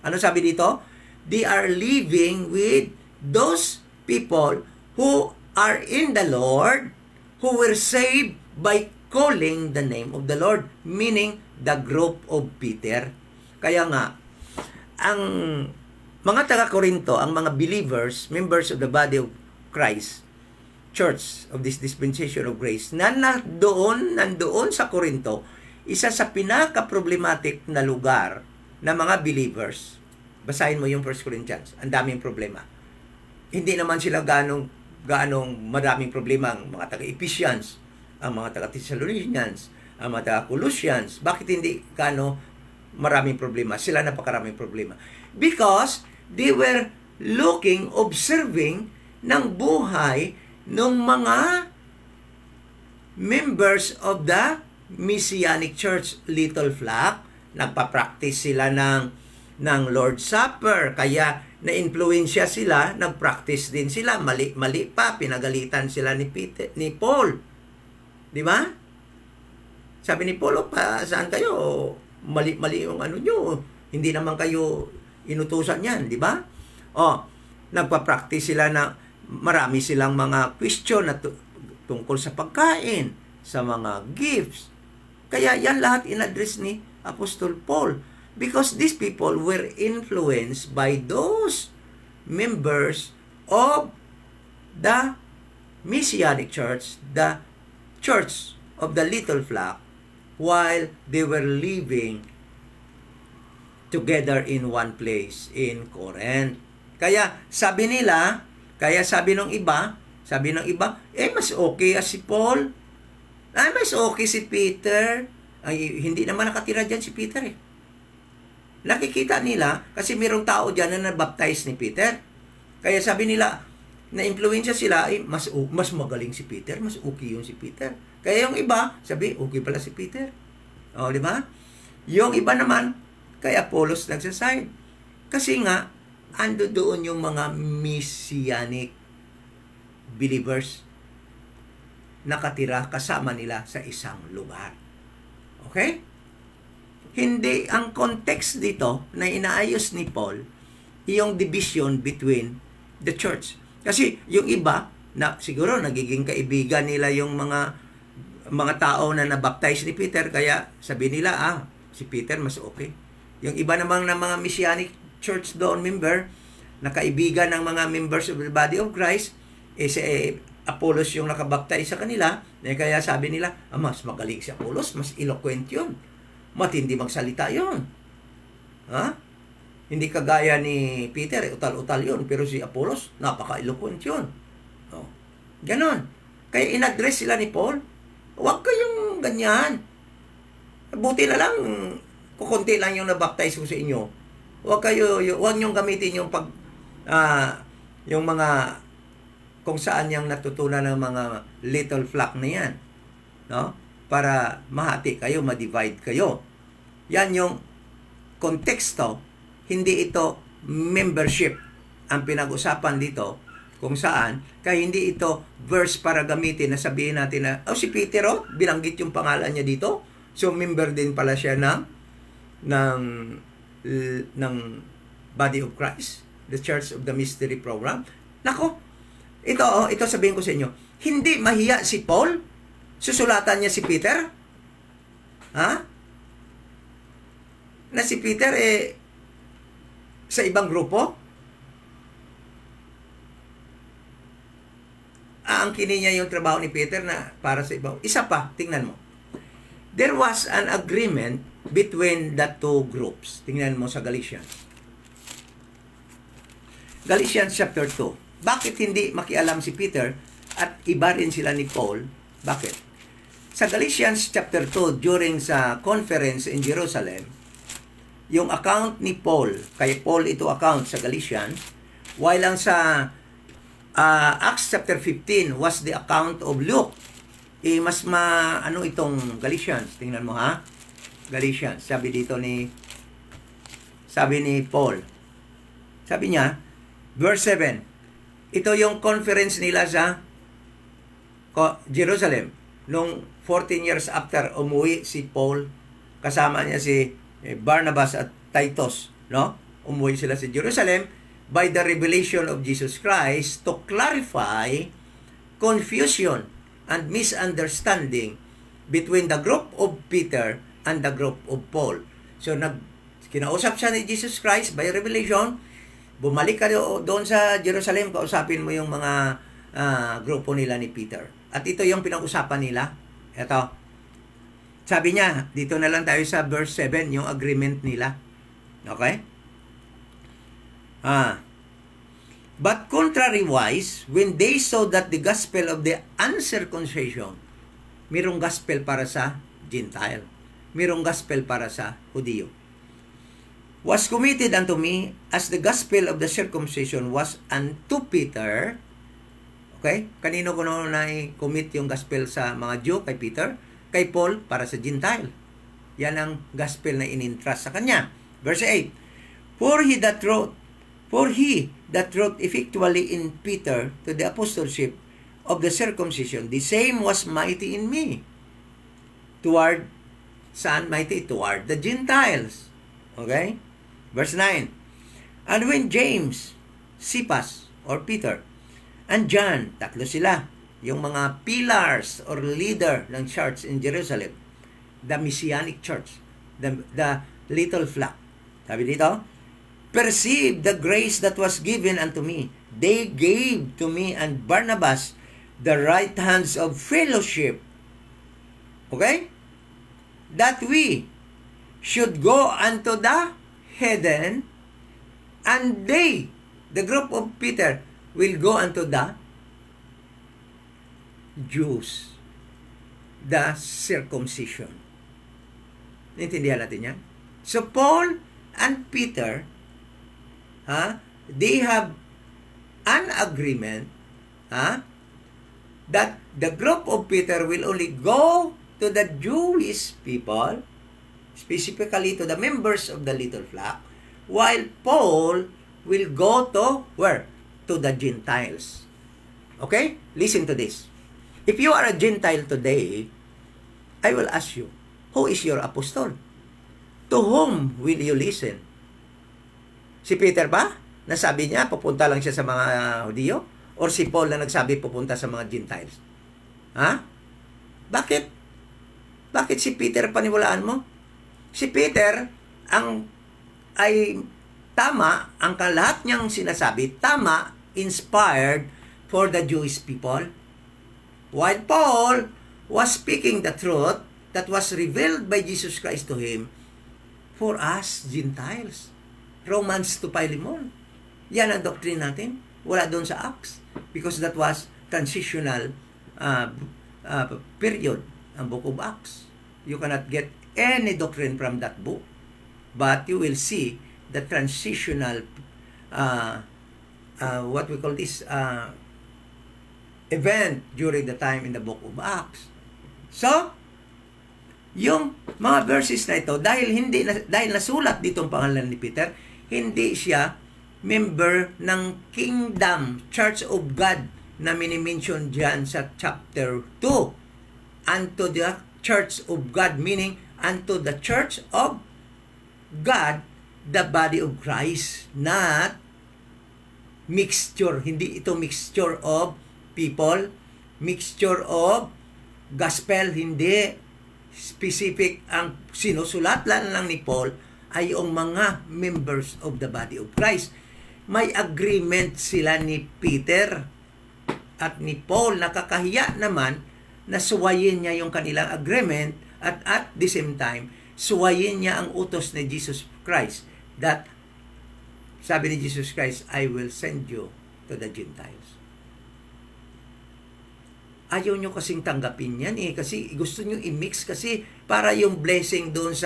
ano sabi dito? They are living with those people who are in the Lord, who were saved by calling the name of the Lord, meaning the group of Peter. Kaya nga, ang mga taga-Corinto, ang mga believers, members of the body of Christ, church of this dispensation of grace, na nandoon sa Corinto, isa sa pinaka-problematic na lugar na mga believers. Basahin mo yung 1 Corinthians. Ang daming problema. Hindi naman sila ganong madaming problema ang mga taga-Ephesians, ang mga taga-Thessalonians, ang mga taga-Colossians. Bakit hindi maraming problema? Sila napakaraming problema. Because they were observing ng buhay ng mga members of the Messianic Church, Little Flock. Nagpa-practice sila ng Lord's Supper. Kaya na-influensya sila, nag-practice din sila. Mali pa, pinagalitan sila ni Paul. Di ba? Sabi ni Paul, saan kayo? Mali yung nyo. Hindi naman kayo inutusan yan, di ba? Nagpa-practice sila na marami silang mga question na tungkol sa pagkain, sa mga gifts. Kaya yan lahat in-address ni Apostle Paul. Because these people were influenced by those members of the Messianic Church, the Church of the Little Flock, while they were living together in one place in Corinth. Kaya sabi ng iba, mas okay si Paul. Mas okay si Peter. Hindi naman nakatira dyan si Peter eh. Nakikita nila, kasi mayroong tao dyan na nabaptize ni Peter. Kaya sabi nila, na-influensya sila, mas magaling si Peter, mas okay yung si Peter. Kaya yung iba, sabi, okay pala si Peter. Di ba? Yung iba naman, kay Apollos nagsaside. Kasi nga, ando doon yung mga Messianic believers nakatira kasama nila sa isang lugar. Okay? Hindi, ang context dito na inaayos ni Paul, yung division between the church. Kasi yung iba, na siguro nagiging kaibigan nila yung mga tao na nabaptize ni Peter, kaya sabi nila, si Peter mas okay. Yung iba namang ng mga Messianic Church doon member, na kaibigan ng mga members of the body of Christ, si Apollos yung nakabaptize sa kanila, kaya sabi nila, mas magaling si Apollos, mas eloquent yun. Matindi magsalita yun. Ha? Hindi kagaya ni Peter, utal-utal yun, pero si Apollos, napaka-eloquent yun. Oh. Ganon. Kaya in-address sila ni Paul, huwag kayong ganyan. Buti na lang, kukunti lang yung nabaptize ko sa inyo. Huwag niyong gamitin yung yung mga kung saan yung natutunan ng mga little flock na yan, no? Para mahati kayo, ma-divide kayo. Yan yung konteksto, hindi ito membership ang pinag-usapan dito, kung saan, kaya hindi ito verse para gamitin na sabihin natin na, si Peter, binanggit yung pangalan niya dito, so member din pala siya ng Body of Christ, the Church of the Mystery Program. Nako, ito sabihin ko sa inyo, hindi mahiya si Paul, susulatan niya si Peter, na si Peter sa ibang grupo, aangkinin niya yung trabaho ni Peter na para sa ibang. Isa pa, tingnan mo. There was an agreement between the two groups. Tingnan mo sa Galatians. Galatians chapter 2. Bakit hindi makialam si Peter at iba rin sila ni Paul? Bakit? Sa Galatians chapter 2, during sa conference in Jerusalem, yung account ni Paul, kay Paul ito account sa Galatians, while lang sa Acts chapter 15 was the account of Luke. Mas itong Galatians. Tingnan mo ha. Galatians. Sabi ni Paul. Sabi niya, verse 7, ito yung conference nila sa Jerusalem. Nung 14 years after umuwi si Paul, kasama niya si Barnabas at Titus, no? Umuwi sila sa Jerusalem by the revelation of Jesus Christ to clarify confusion and misunderstanding between the group of Peter and the group of Paul. So, kinausap siya ni Jesus Christ by revelation. Bumalik ka doon sa Jerusalem, kausapin mo yung mga grupo nila ni Peter. At ito yung pinag-usapan nila. Ito. Sabi niya, dito na lang tayo sa verse 7, yung agreement nila. Okay? But contrariwise, when they saw that the gospel of the uncircumcision, mirong gospel para sa Gentile, mirong gospel para sa Hudiyo, was committed unto me as the gospel of the circumcision was unto Peter. Okay? Kanino ko na i-commit yung gospel sa mga Jew? Kay Peter. Kay Paul, para sa Gentile. Yan ang gospel na in-entrust sa kanya. Verse 8, For he that wrote effectually in Peter to the apostleship of the circumcision, the same was mighty in me. Toward, saan mighty? Toward the Gentiles. Okay? Verse 9, And when James, Cephas, or Peter, and John, tatlo sila, yung mga pillars or leader ng church in Jerusalem, the Messianic church, the little flock, sabi dito, perceive the grace that was given unto me. They gave to me and Barnabas the right hands of fellowship. Okay? That we should go unto the heathen, and they, the group of Peter, will go unto the Jews, the circumcision. Naintindihan natin yan? So Paul and Peter, they have an agreement that the group of Peter will only go to the Jewish people, specifically to the members of the little flock, while Paul will go to where? To the Gentiles. Okay? Listen to this. If you are a Gentile today, I will ask you, who is your apostle? To whom will you listen? Si Peter ba? Nasabi niya, pupunta lang siya sa mga Hudiyo? Or si Paul na nagsabi, pupunta sa mga Gentiles? Bakit? Bakit si Peter paniwalaan mo? Si Peter, ang ay tama, ang lahat niyang sinasabi, tama, inspired for the Jewish people. While Paul was speaking the truth that was revealed by Jesus Christ to him for us, Gentiles. Romans 2, Philemon. Yan ang doctrine natin. Wala doon sa Acts. Because that was transitional period, ang book of Acts. You cannot get any doctrine from that book. But you will see the transitional, what we call this, event during the time in the book of Acts. So, yung mga verses na ito, dahil nasulat ditong pangalan ni Peter, hindi siya member ng Kingdom, Church of God, na minimension dyan sa chapter 2. Unto the Church of God, meaning unto the Church of God, the body of Christ, not mixture. Hindi ito mixture of people, mixture of gospel, hindi. Specific ang sinusulat lang ni Paul ay yung mga members of the body of Christ. May agreement sila ni Peter at ni Paul. Nakakahiya naman na suwayin niya yung kanilang agreement at the same time, suwayin niya ang utos ni Jesus Christ that sabi ni Jesus Christ, I will send you to the Gentiles. Ayaw nyo kasing tanggapin yan kasi gusto nyo i-mix kasi para yung blessing doon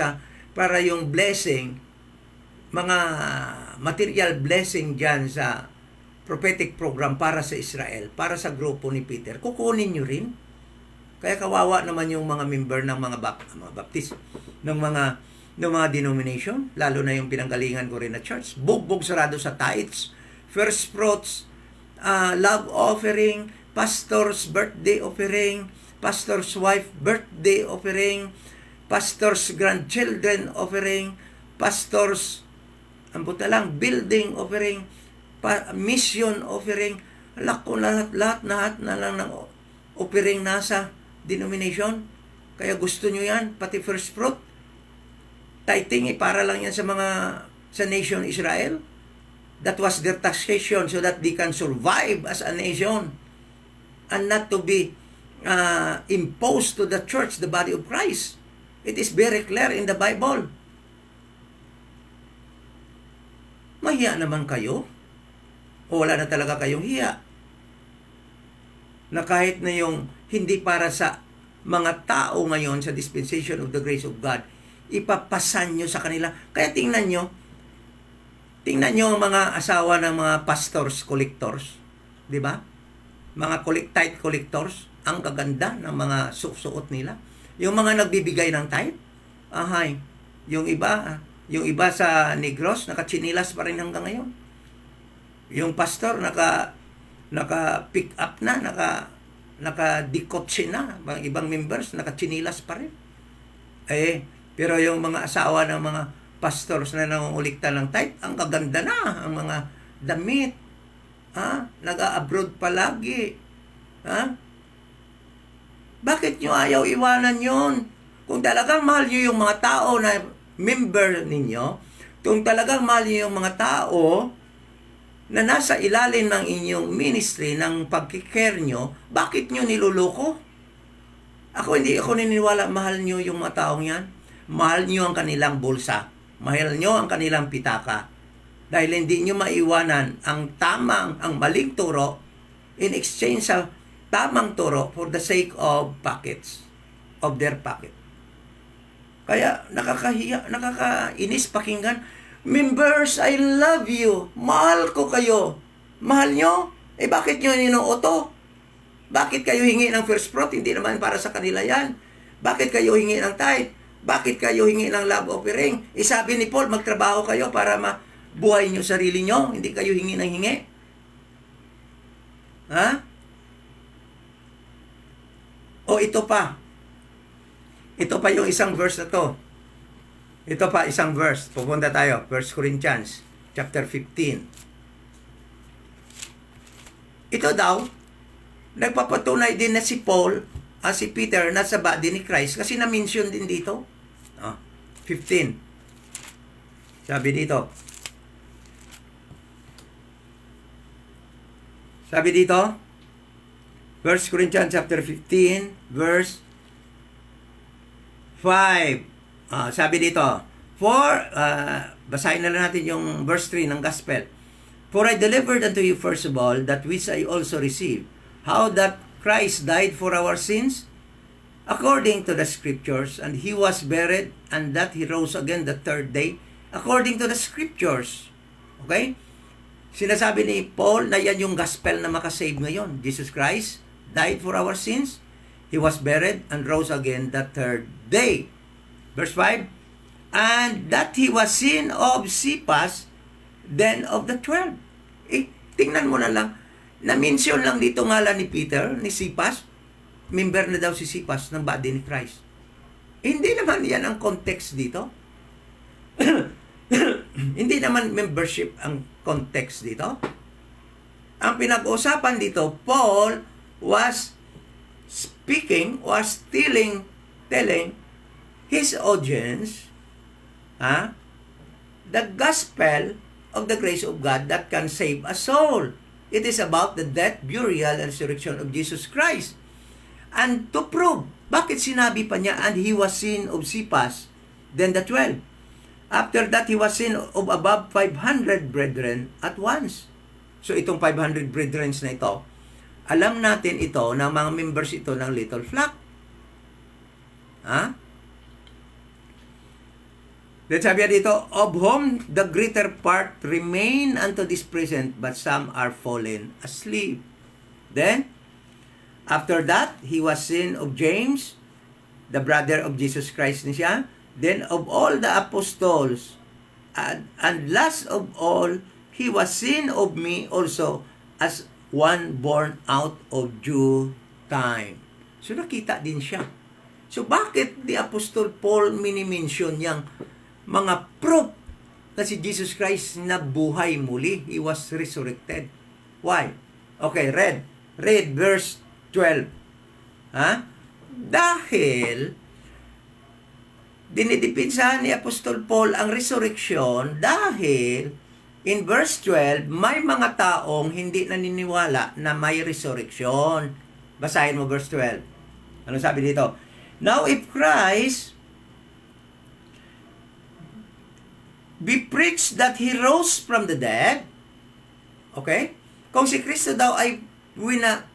para yung blessing, mga material blessing dyan sa prophetic program para sa Israel, para sa grupo ni Peter, kukunin nyo rin. Kaya kawawa naman yung mga member ng mga baptist, ng mga denomination, lalo na yung pinanggalingan ko rin na church. Bugbog sarado sa tithes, first fruits, love offering, pastor's birthday offering, pastor's wife birthday offering, pastor's grandchildren offering, pastor's building offering, mission offering. Lako, lahat na lang ng offering nasa denomination. Kaya gusto nyo yan, pati first fruit. Tithing, para lang yan sa nation Israel. That was their taxation so that they can survive as a nation and not to be imposed to the church, the body of Christ. It is very clear in the Bible. Mahiya naman kayo? O wala na talaga kayong hiya? Na kahit na yung hindi para sa mga tao ngayon sa dispensation of the grace of God, ipapasan nyo sa kanila. Kaya tingnan nyo ang mga asawa ng mga pastors, collectors. Di ba? Mga tithe collectors, ang kaganda ng mga suot nila. Yung mga nagbibigay ng tithe, yung iba sa Negros, nakachinilas pa rin hanggang ngayon. Yung pastor, naka-pick up na, naka-dikotse na. Ibang members, nakachinilas pa rin. Pero yung mga asawa ng mga pastors na nangungulikta ng tithe, ang kaganda na, ang mga damit. Nag-a-abroad palagi. Bakit nyo ayaw iwanan yon? Kung talagang mahal nyo yung mga tao na member ninyo, kung talagang mahal nyo yung mga tao na nasa ilalim ng inyong ministry, ng pagkikare nyo, bakit nyo niluloko? Hindi ako naniniwala mahal nyo yung mga taong yan. Mahal nyo ang kanilang bulsa. Mahal nyo ang kanilang pitaka. Dahil hindi nyo maiwanan ang maling turo in exchange sa tamang turo for the sake of their pocket. Kaya nakakahiya, nakakainis pakinggan. Members, I love you. Mahal ko kayo. Mahal nyo? Bakit nyo ninuuto? Bakit kayo hingi ng first fruit? Hindi naman para sa kanila yan. Bakit kayo hingi ng tithe? Bakit kayo hingi ng love offering? Sabi ni Paul, magtrabaho kayo para buhay nyo sarili nyo. Hindi kayo hingi ng hingi. O ito pa. Ito pa yung isang verse na to. Ito pa isang verse. Pupunta tayo. 1 Corinthians chapter 15. Ito daw, nagpapatunay din na si Paul, si Peter, nasa body ni Christ. Kasi na-mention din dito. 15. Sabi dito. Sabi dito, 1 Corinthians chapter 15, verse 5. Sabi dito, basahin na lang natin yung verse 3 ng Gospel. For I delivered unto you first of all that which I also received, how that Christ died for our sins, according to the Scriptures, and He was buried, and that He rose again the third day, according to the Scriptures. Okay? Sinasabi ni Paul na yan yung gospel na makasave ngayon. Jesus Christ died for our sins, He was buried, and rose again the third day. Verse 5, and that He was seen of Cephas, then of the 12. Tingnan mo na lang, na-mention lang dito ngalan ni Peter, ni Cephas, member na daw si Cephas ng body ni Christ. Hindi naman yan ang context dito. Hindi naman membership ang context dito. Ang pinag-usapan dito, Paul was telling his audience, the gospel of the grace of God that can save a soul. It is about the death, burial, and resurrection of Jesus Christ. And to prove, bakit sinabi pa niya, and He was seen of Cephas, then the 12. After that, He was seen of above 500 brethren at once. So itong 500 brethren na ito, alam natin ito na mga members ito ng Little Flock. Then sabi dito, of whom the greater part remain unto this present, but some are fallen asleep. Then, after that, He was seen of James, the brother of Jesus Christ niya. Then of all the apostles, and last of all, He was seen of me also as one born out of due time. So nakita din siya. So bakit the Apostle Paul mini-mention yang mga proof na si Jesus Christ na buhay muli? He was resurrected. Why? Okay, read verse 12. Dahil dinidipinsahan ni Apostol Paul ang resurrection dahil in verse 12, may mga taong hindi naniniwala na may resurrection. Basahin mo verse 12. Ano sabi dito? Now if Christ be preached that He rose from the dead, okay? Kung si Kristo daw ay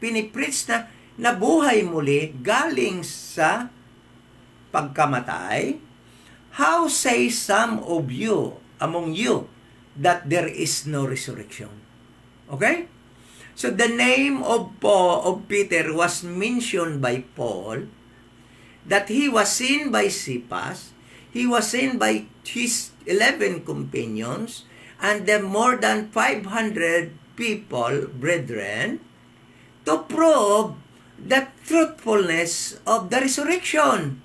pinipreach na nabuhay muli galing sa pagkamatay, how say some of you, among you, that there is no resurrection? Okay? So the name of Peter was mentioned by Paul, that he was seen by Cephas, he was seen by his 11 companions, and the more than 500 people, brethren, to prove the truthfulness of the resurrection,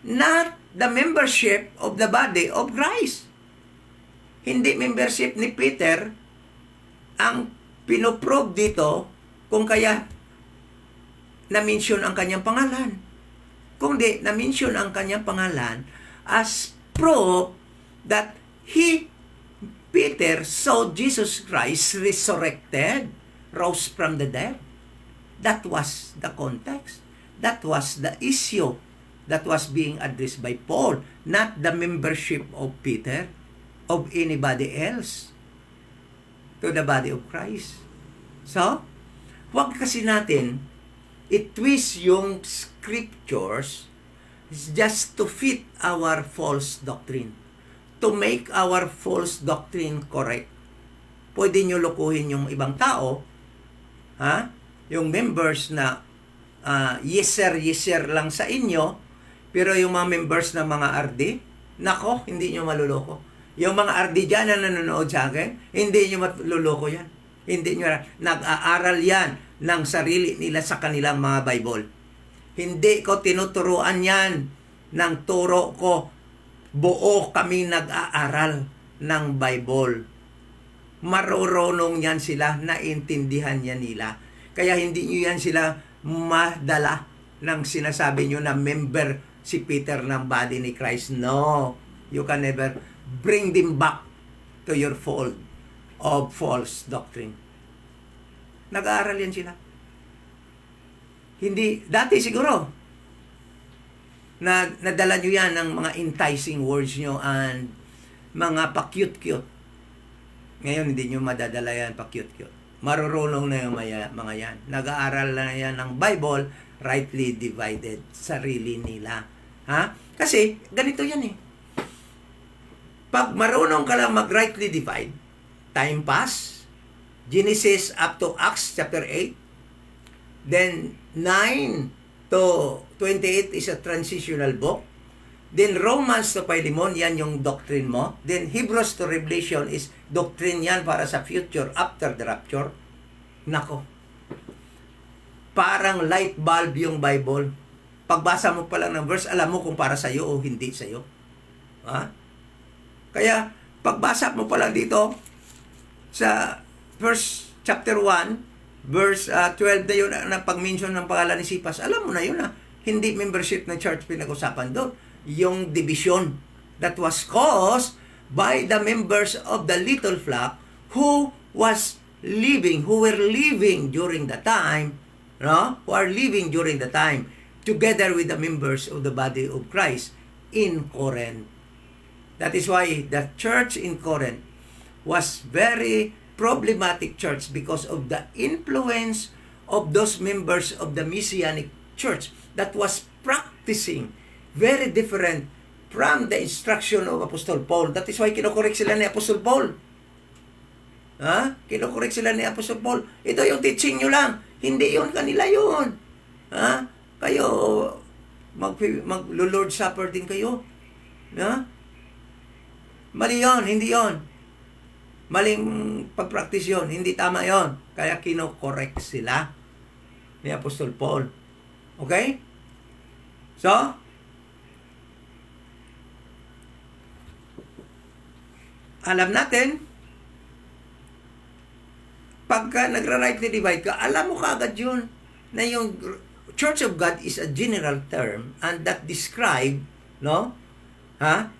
not the membership of the body of Christ. Hindi membership ni Peter ang pinoprove dito kung kaya na-mention ang kanyang pangalan. Kung di, na-mention ang kanyang pangalan as proof that Peter, saw Jesus Christ resurrected, rose from the dead. That was the context. That was the issue that was being addressed by Paul, not the membership of Peter, of anybody else to the body of Christ. So, huwag kasi natin i-twist yung scriptures just to fit our false doctrine, to make our false doctrine correct. Pwede nyo lukuhin yung ibang tao, yung members na yes sir lang sa inyo, pero yung mga members na mga RD, nako, hindi nyo maluloko. Yung mga RD dyan na nanonood sa akin, hindi nyo maluloko yan. Hindi nyo, nag-aaral yan ng sarili nila sa kanilang mga Bible. Hindi ko tinuturuan yan ng turo ko. Buo kami nag-aaral ng Bible. Marurunong yan sila, naintindihan yan nila. Kaya hindi nyo yan sila madala ng sinasabi nyo na member si Peter ng body ni Christ. No, you can never bring them back to your fold of false doctrine. Nag-aaral yan sila. Hindi, dati siguro, nadala nyo yan ng mga enticing words nyo and mga pa-cute-cute. Ngayon, hindi nyo madadala yan pa-cute-cute. Marurunong na yung mga yan. Nag-aaral na yan ng Bible, rightly divided, sarili nila. Ha? Kasi, ganito yan eh. Pag marunong ka lang mag-rightly divide, time pass, Genesis up to Acts chapter 8, then 9 to 28 is a transitional book, then Romans to Philemon, yan yung doctrine mo, then Hebrews to Revelation is doctrine yan para sa future after the rapture. Nako, parang light bulb yung Bible. Pagbasa mo pa lang ng verse, alam mo kung para sa'yo o hindi sa'yo. Ha? Kaya, pagbasa mo pa lang dito, sa verse chapter 1, verse 12 na yun, na pag-mention ng pangalan ni Cephas, alam mo na yun na, hindi membership ng church pinag-usapan doon. Yung division that was caused by the members of the little flock who were living during the time, no? Who are living during the time, together with the members of the body of Christ in Corinth. That is why the church in Corinth was very problematic church because of the influence of those members of the Messianic church that was practicing very different from the instruction of Apostle Paul. That is why kinokorek sila ni Apostle Paul. Ha? Kinokorek sila ni Apostle Paul. Ito yung teaching nyo lang. Hindi yun, kanila yun. Ha? Kayo, mag-Lord Supper din kayo. Ha? Mali yun, hindi yun. Maling pag-practice yun, hindi tama yun. Kaya kino-correct sila ni Apostol Paul. Okay? So, alam natin, pagka nagra-rightly divide ka, alam mo kaagad yun, na yung Church of God is a general term and that describe, no? Ha?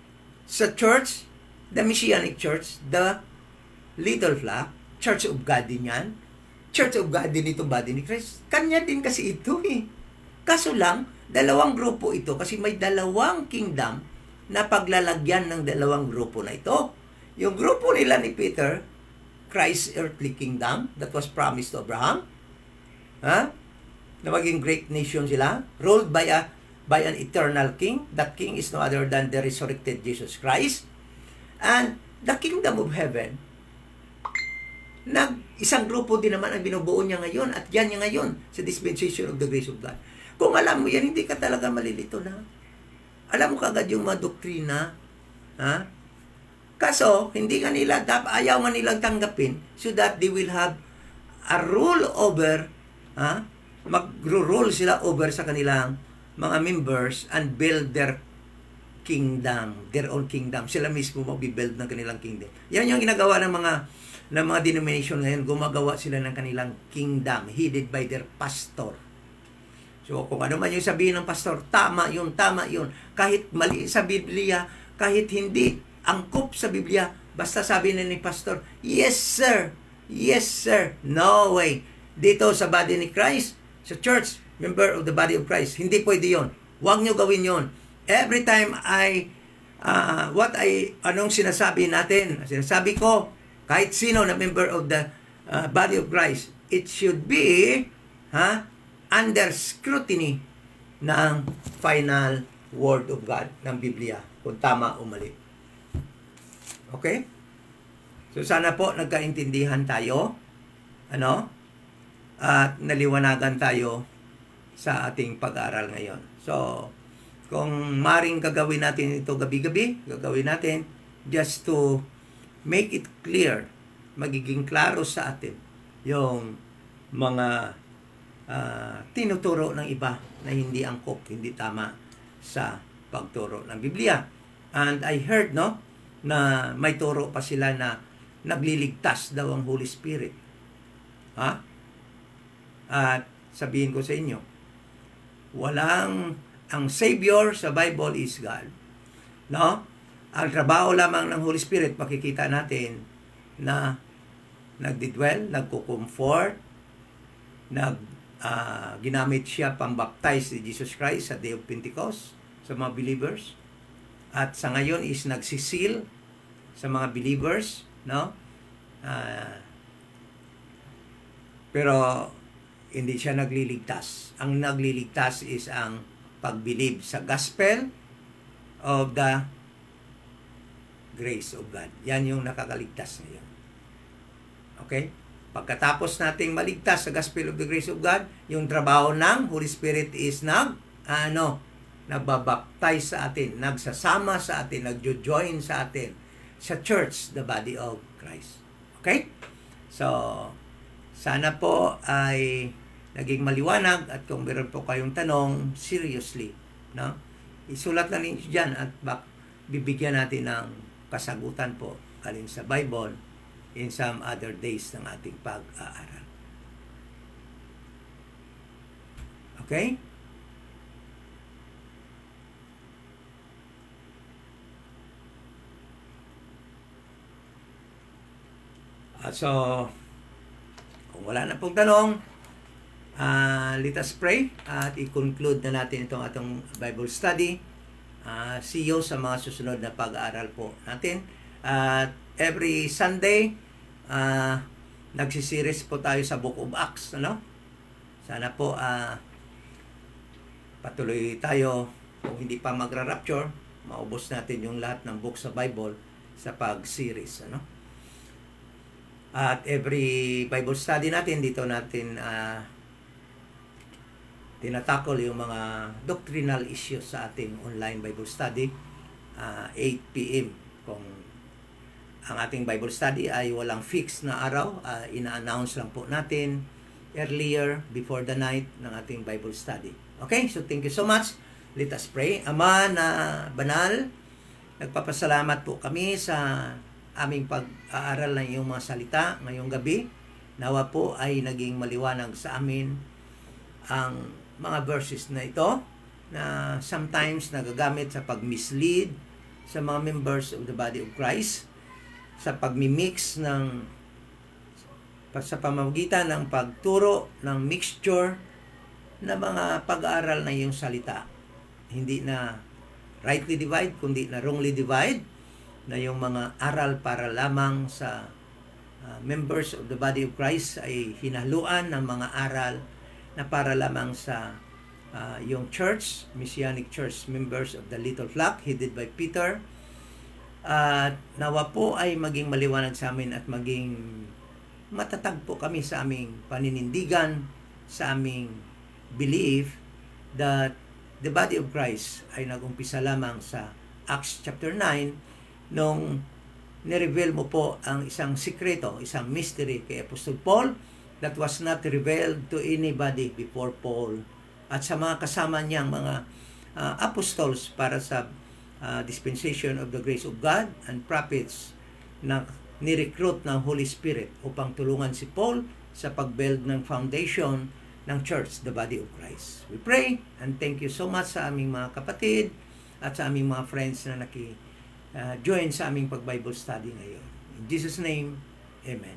Sa church, the Messianic Church, the little flock, Church of God din yan. Church of God din itong body ni Christ. Kanya din kasi ito eh. Kaso lang, dalawang grupo ito kasi may dalawang kingdom na paglalagyan ng dalawang grupo na ito. Yung grupo nila ni Peter, Christ's earthly kingdom that was promised to Abraham, ha? Na maging great nation sila, ruled by an eternal king. That king is no other than the resurrected Jesus Christ. And the kingdom of heaven, isang grupo din naman ang binubuo niya ngayon at yan niya ngayon sa dispensation of the grace of God. Kung alam mo yan, hindi ka talaga malilito na. Alam mo kagad yung mga doktrina, ha? Kaso, hindi nga nila, ayaw nga nilang tanggapin so that they will have a rule over, ha? Mag-rule sila over sa kanilang mga members and build their kingdom, their own kingdom. Sila mismo mag-build ng kanilang kingdom. Yan yung ginagawa ng mga denomination ngayon. Gumagawa sila ng kanilang kingdom, headed by their pastor. So, kung ano man yung sabihin ng pastor, tama yun, tama yun. Kahit mali sa Biblia, kahit hindi angkop sa Biblia, basta sabi na ni pastor, yes sir, yes sir, no way. Dito sa body ni Christ, sa church, member of the body of Christ, hindi pwede yun. Huwag nyo gawin yun. Every time anong sinasabi natin, sinasabi ko, kahit sino na member of the body of Christ, it should be under scrutiny ng final word of God, ng Biblia, kung tama o mali. Okay? So sana po nagkaintindihan tayo, at naliwanagan tayo sa ating pag-aaral ngayon. So, kung maring gagawin natin ito gabi-gabi, gagawin natin just to make it clear, magiging klaro sa atin yung mga tinuturo ng iba na hindi angkop, hindi tama sa pagturo ng Biblia. And I heard, na may turo pa sila na nagliligtas daw ang Holy Spirit. Ha? At sabihin ko sa inyo, ang Savior sa Bible is God. No? Ang trabaho lamang ng Holy Spirit, makikita natin na nagdidwell, nagko-comfort, ginamit siya pambaptize ni Jesus Christ sa Day of Pentecost sa mga believers. At sa ngayon is nagsisil sa mga believers, no? Pero hindi siya nagliligtas. Ang nagliligtas is ang pag-believe sa gospel of the grace of God. Yan yung nakakaligtas ngayon. Okay? Pagkatapos nating maligtas sa gospel of the grace of God, yung trabaho ng Holy Spirit is nagbabaptize sa atin, nagsasama sa atin, nagjo-join sa atin sa church, the body of Christ. Okay? So, sana po ay naging maliwanag at kung meron po kayong tanong, seriously, no? Isulat na ninyo dyan at bibigyan natin ng kasagutan po alin sa Bible in some other days ng ating pag-aaral. Okay? So, kung wala na pong tanong, let us pray at i-conclude na natin itong atong Bible study. See you sa mga susunod na pag-aaral po natin. At every Sunday, nagsisiris po tayo sa Book of Acts. Ano? Sana po patuloy tayo. Kung hindi pa magra-rapture, maubos natin yung lahat ng book sa Bible sa pag-series. Ano? At every Bible study natin, dito natin tinatakol yung mga doctrinal issues sa ating online Bible study 8 p.m. Kung ang ating Bible study ay walang fixed na araw, ina-announce lang po natin earlier before the night ng ating Bible study. Okay, so thank you so much. Let us pray. Ama na banal, nagpapasalamat po kami sa aming pag-aaral ng iyong mga salita ngayong gabi. Nawa po ay naging maliwanag sa amin ang mga verses na ito na sometimes nagagamit sa pag-mislead sa mga members of the body of Christ, sa pagmimix sa pamamagitan ng pagturo ng mixture na mga pag-aaral na iyong salita. Hindi na rightly divide, kundi na wrongly divide, na yung mga aral para lamang sa members of the body of Christ ay hinaluan ng mga aral na para lamang sa yung church, Messianic Church, members of the little flock, headed by Peter. At nawa po ay maging maliwanag sa amin at maging matatag po kami sa aming paninindigan, sa aming belief that the body of Christ ay nag-umpisa lamang sa Acts chapter 9 nung nireveal mo po ang isang sikreto, isang mystery kay Apostle Paul that was not revealed to anybody before Paul at sa mga kasama niyang mga apostles para sa dispensation of the grace of God and prophets na ni-recruit ng Holy Spirit upang tulungan si Paul sa pag-build ng foundation ng church, the body of Christ. We pray and thank you so much sa aming mga kapatid at sa aming mga friends na join sa aming pag-Bible study ngayon. In Jesus' name, Amen.